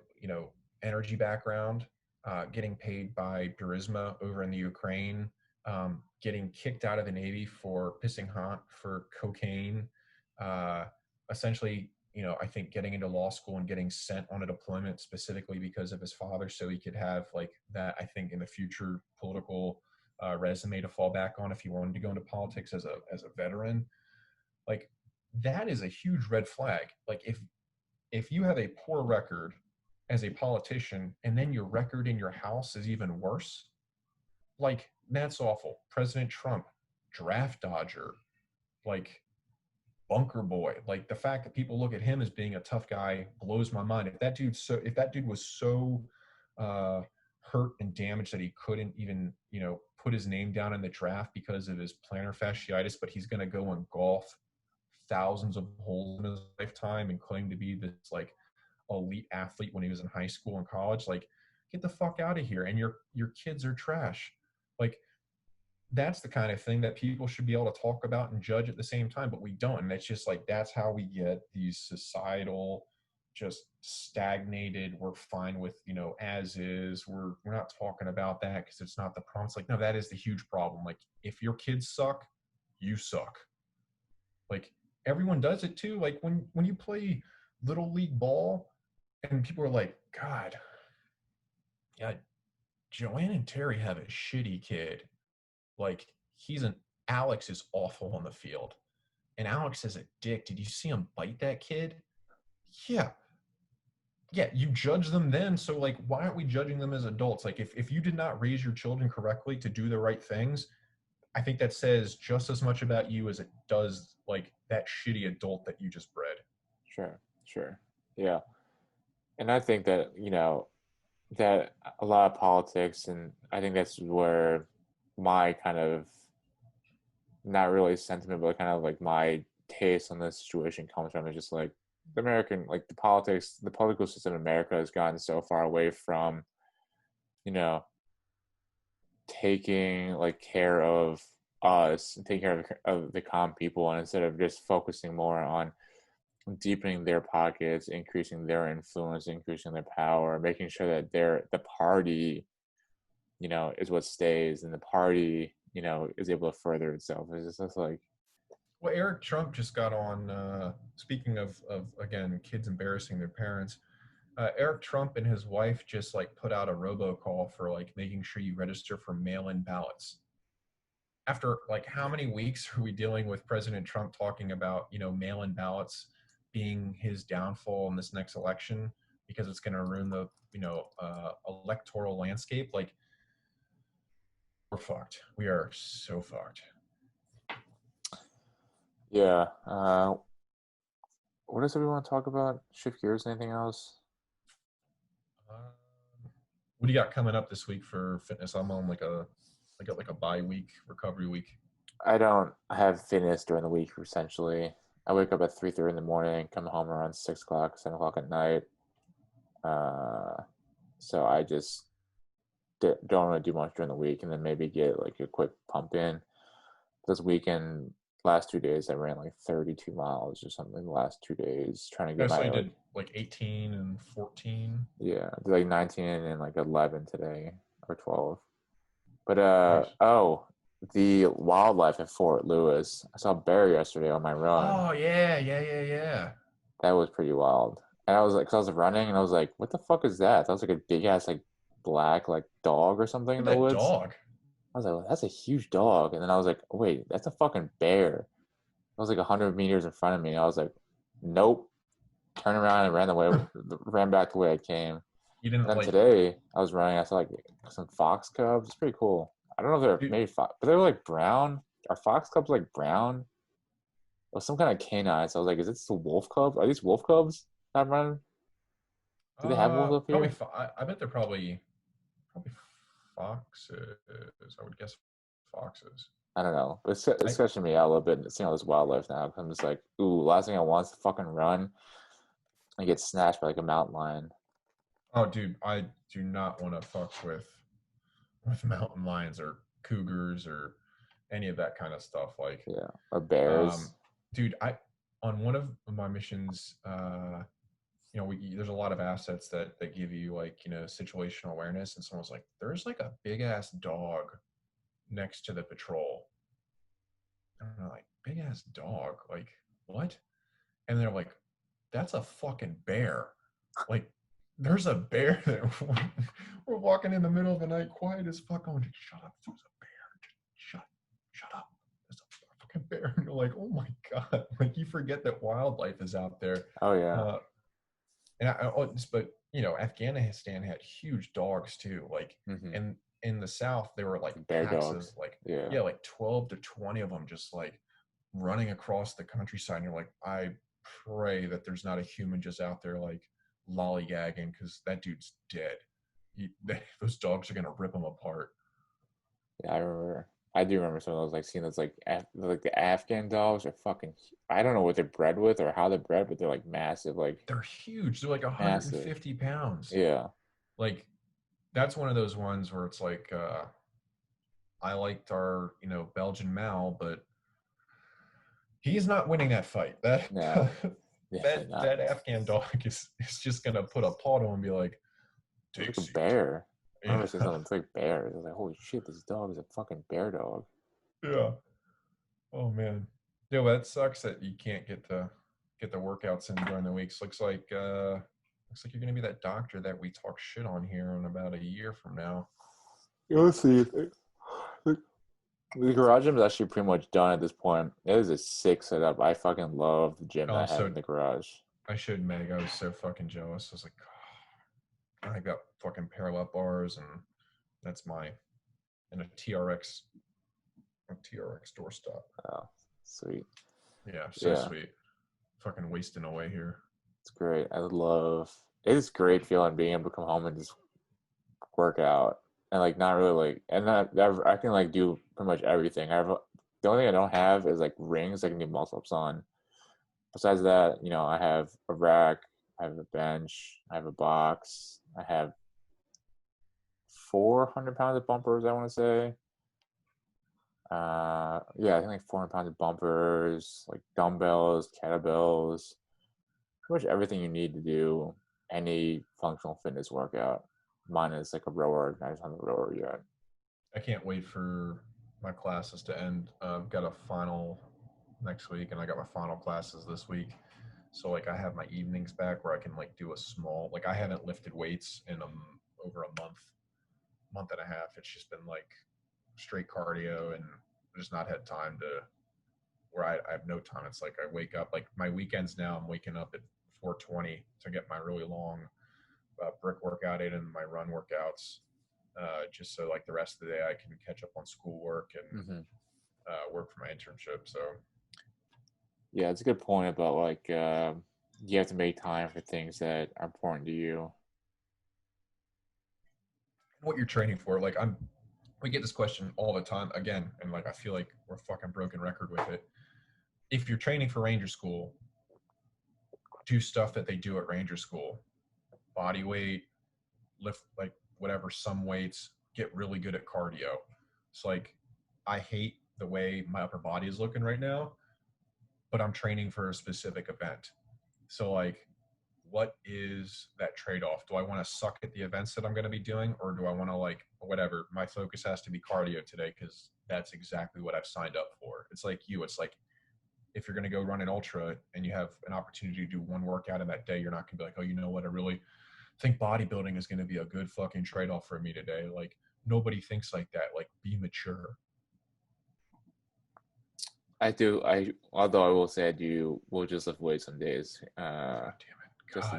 energy background, getting paid by Burisma over in the Ukraine, getting kicked out of the Navy for pissing hot for cocaine, uh, essentially, I think getting into law school and getting sent on a deployment specifically because of his father, so he could have like that. I think in the future political resume to fall back on if he wanted to go into politics as a veteran. Like that is a huge red flag. Like if you have a poor record as a politician and then your record in your house is even worse, like that's awful. President Trump, draft dodger, like bunker boy. Like the fact that people look at him as being a tough guy blows my mind. If that dude was so uh hurt and damaged that he couldn't even, put his name down in the draft because of his plantar fasciitis, but he's going to go and golf thousands of holes in his lifetime and claim to be this like elite athlete when he was in high school and college, like get the fuck out of here. And your kids are trash. Like that's the kind of thing that people should be able to talk about and judge at the same time, but we don't. And it's just like that's how we get these societal just stagnated, we're fine with, as is, we're not talking about that because it's not the problem. It's like, no, that is the huge problem. Like if your kids suck, you suck. Like everyone does it too. Like when you play little league ball and people are like, God, yeah, Joanne and Terry have a shitty kid. Like Alex is awful on the field. And Alex is a dick. Did you see him bite that kid? Yeah. Yeah, you judge them then. So like why aren't we judging them as adults? Like if you did not raise your children correctly to do the right things, I think that says just as much about you as it does like that shitty adult that you just bred. Sure, sure, yeah. And I think that, you know, that a lot of politics, and I think that's where my kind of not really sentiment, but kind of like my taste on this situation comes from. Is just like the American, like the political system in America has gotten so far away from, you know, taking like care of us and taking care of the common people, and instead of just focusing more on deepening their pockets, increasing their influence, increasing their power, making sure that the party, you know, is what stays, and the party, you know, is able to further itself. It's just like, Well, Eric Trump just got on. Speaking of again kids embarrassing their parents, Eric Trump and his wife just like put out a robocall for like making sure you register for mail-in ballots. After like how many weeks are we dealing with President Trump talking about mail-in ballots being his downfall in this next election because it's going to ruin the electoral landscape? Like we're fucked. We are so fucked. Yeah. What else do we want to talk about? Shift gears. Anything else? What do you got coming up this week for fitness? I'm on like a bye week, recovery week. I don't have fitness during the week. Essentially, I wake up at 3:30 in the morning, come home around 6 o'clock, 7 o'clock at night. So I just don't really do much during the week, and then maybe get like a quick pump in. This weekend, last 2 days, I ran like 32 miles or something. The last 2 days, trying to get So my. you did like 18 and 14. Yeah, I did like 19 and like 11 today or 12. But Nice. the wildlife at Fort Lewis. I saw a bear yesterday on my run. Oh yeah. That was pretty wild. And I was like, 'cause I was running and I was like, what the fuck is that? That was like a big ass like black like dog or something in Look the at that woods. dog. I was like, well, that's a huge dog. And then I was like, wait, that's a fucking bear. I was like 100 meters in front of me. I was like, nope. Turned around and ran back the way I came. You And didn't then like, today I was running. I saw like some fox cubs. It's pretty cool. I don't know if they're dude. maybe fox, but they were like brown. Are fox cubs like brown? Or some kind of canine. So I was like, is it still wolf cubs? Are these wolf cubs that I'm running? Do they have wolves up Probably. here? I bet they're probably foxes. I would guess foxes. I don't know. But it's I sketching me out a little bit seeing all this wildlife now. I'm just like, ooh, last thing I want is to fucking run and get snatched by like a mountain lion. oh, dude, I do not want to fuck with mountain lions or cougars or any of that kind of stuff. Like, Yeah. Or um, bears. dude, I on one of my missions, there's a lot of assets that give you like situational awareness, and someone's like, there's like a big ass dog next to the patrol. And I'm like, big ass dog, like what? And they're like, that's a fucking bear. Like, there's a bear there. We're walking in the middle of the night, quiet as fuck, going, shut up, there's a bear. Shut up. There's a fucking bear. And you're like, oh my God. Like, you forget that wildlife is out there. Oh yeah. Uh, but Afghanistan had huge dogs too. Like, Mm-hmm. in the South, there were like Bear packs of dogs. like, Yeah. yeah, like 12 to 20 of them just like running across the countryside. And you're like, I pray that there's not a human just out there like lollygagging because that dude's dead. Those dogs are gonna rip him apart. Yeah, I remember. I do remember some of those, like seeing those, like the Afghan dogs are fucking. I don't know what they're bred with or how they're bred, but they're like massive, like They're huge. They're like massive. 150 pounds. Yeah, Like that's one of those ones where it's like I liked our Belgian Mal, but he's not winning that fight. That no, definitely not. that Afghan dog is just gonna put a paw to him and be like, It's take like a seat. bear. I Yeah. remember seeing something. It's like bears. I was like, holy shit, this dog is a fucking bear dog. Yeah. Oh man. Yeah, well, that sucks that you can't get the workouts in during the weeks. Looks like you're gonna be that doctor that we talk shit on here in about a year from now. Let's see. The garage gym is actually pretty much done at this point. It is a sick setup. I fucking love the gym Oh, that I have in the garage. I showed Meg. I was so fucking jealous. I was like, oh, I got fucking parallel bars, and that's my and a TRX doorstop. Oh, sweet. Yeah, so Yeah, sweet. Fucking wasting away here. it's great. I love. It is great feeling being able to come home and just work out and like not really like and that I can like do pretty much everything. The only thing I don't have is like rings I can do muscle ups on. Besides that, I have a rack, I have a bench, I have a box, I have 400 pounds of bumpers. I want to say, yeah, I think like 400 pounds of bumpers, like dumbbells, kettlebells, pretty much everything you need to do any functional fitness workout. Mine is like a rower. I just haven't a rower yet. I can't wait for my classes to end. I've got a final next week, and I got my final classes this week. So like I have my evenings back where I can like do a small, like I haven't lifted weights in over a month and a half. It's just been like straight cardio and just not had time to where I have no time. It's like I wake up like my weekends now. I'm waking up at 4:20 to get my really long brick workout in and my run workouts, just so like the rest of the day I can catch up on schoolwork and work for my internship. So yeah, it's a good point about like you have to make time for things that are important to you. what you're training for, like we get this question all the time again, and like I feel like we're fucking broken record with it. If you're training for Ranger School, do stuff that they do at Ranger School. Body weight, lift like whatever, some weights, get really good at cardio. It's like I hate the way my upper body is looking right now, but I'm training for a specific event. So like what is that trade-off? Do I want to suck at the events that I'm going to be doing, or do I want to like whatever, my focus has to be cardio today because that's exactly what I've signed up for. It's like it's like if you're going to go run an ultra and you have an opportunity to do one workout in that day, you're not going to be like, oh, you know what, I really think bodybuilding is going to be a good fucking trade-off for me today. Like nobody thinks like that. Like be mature. I do. Although I will say I do. Will just lift weights some days. God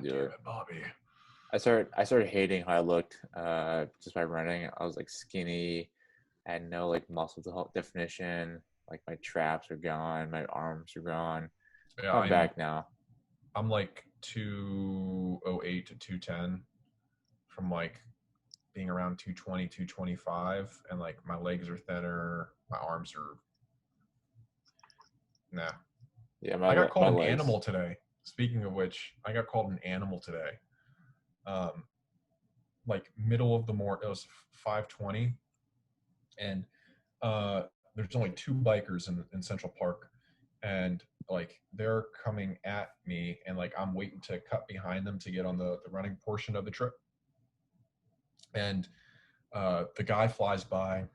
damn it, Bobby. I started hating how I looked just by running. I was like skinny, I had no like muscle definition. Like my traps are gone, my arms are gone. Yeah, I'm back now. I'm like 208 to 210 from like being around 220, 225, and like my legs are thinner, my arms are nah. Yeah, I got called an animal today. Speaking of which, I got called an animal today. Like middle of the morning, it was 5:20, and there's only two bikers in Central Park, and like they're coming at me, and like I'm waiting to cut behind them to get on the running portion of the trip, and the guy flies by.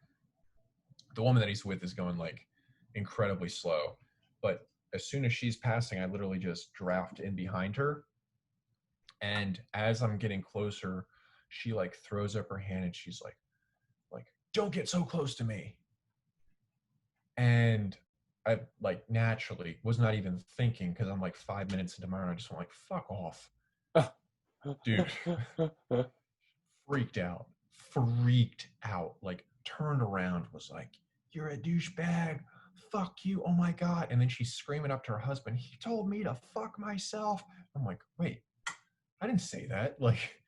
The woman that he's with is going like incredibly slow, but as soon as she's passing, I literally just draft in behind her. And as I'm getting closer, she like throws up her hand and she's like, don't get so close to me. And I like naturally was not even thinking because I'm like 5 minutes into my run. I just went like, fuck off. Dude. Freaked out, like turned around, was like, you're a douchebag, fuck you, oh my God. And then she's screaming up to her husband, he told me to fuck myself. I'm like, wait, I didn't say that. Like,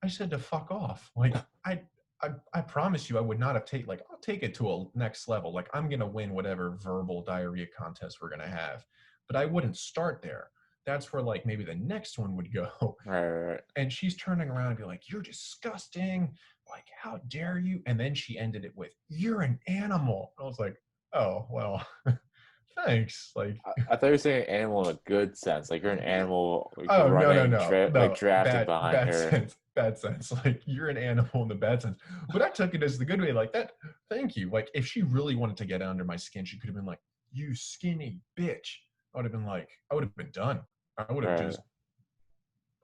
I said to fuck off. Like, I promise you I would not have taken, like, I'll take it to a next level. Like, I'm going to win whatever verbal diarrhea contest we're going to have. But I wouldn't start there. That's where, like, maybe the next one would go. Right. And she's turning around and be like, you're disgusting. Like, how dare you? And then she ended it with, you're an animal. I was like, oh, well, thanks. Like, I thought you were saying animal in a good sense. Like you're an animal. Like oh, running, no. like drafted behind her. Bad sense. Like, you're an animal in the bad sense. But I took it as the good way. Like, that, thank you. Like, if she really wanted to get under my skin, she could have been like, you skinny bitch. I would have been like, I would have been done. I would have just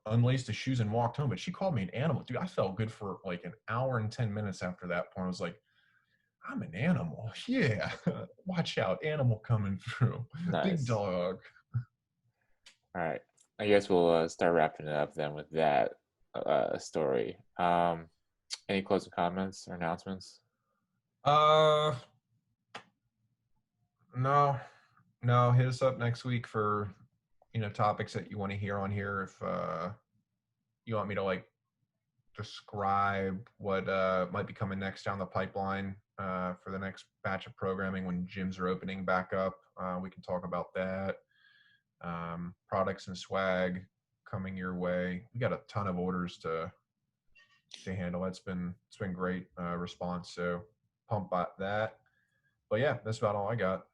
unlaced the shoes and walked home. But she called me an animal. Dude, I felt good for like an hour and 10 minutes after that point. I was like, I'm an animal. Yeah. Watch out. Animal coming through. Nice. Big dog. All right. I guess we'll start wrapping it up then with that story. Any closing comments or announcements? No. Hit us up next week for, topics that you want to hear on here. If you want me to like describe what might be coming next down the pipeline for the next batch of programming when gyms are opening back up, we can talk about that. Products and swag coming your way. We got a ton of orders to handle. It's been great response. So pump at that. But yeah, that's about all I got.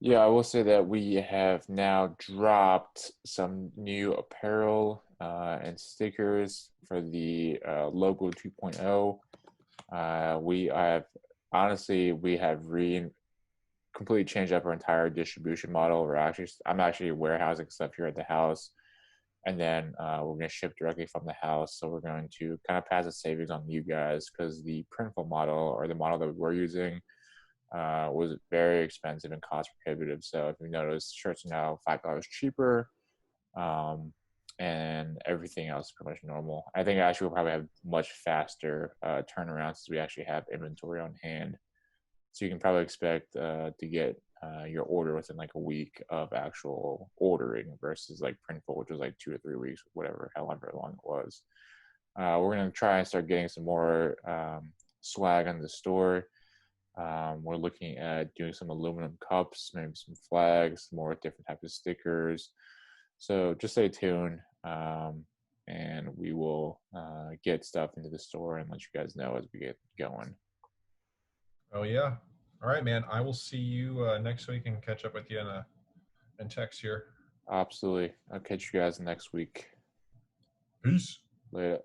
Yeah, I will say that we have now dropped some new apparel and stickers for the logo 2.0. We have completely changed up our entire distribution model. I'm actually warehousing stuff here at the house, and then we're going to ship directly from the house. So we're going to kind of pass the savings on to you guys, because the printful model, or the model that we're using, was very expensive and cost prohibitive. So if you notice, shirts are now $5 cheaper, and everything else is pretty much normal. I think actually we'll probably have much faster turnarounds, since we actually have inventory on hand. So you can probably expect to get your order within like a week of actual ordering, versus like Printful, which was like 2 or 3 weeks, whatever, however long it was. We're going to try and start getting some more swag on the store. We're looking at doing some aluminum cups, maybe some flags, more different types of stickers. So just stay tuned, and we will get stuff into the store and let you guys know as we get going. Oh yeah. All right, man. I will see you next week and catch up with you in text here. Absolutely. I'll catch you guys next week. Peace. Later.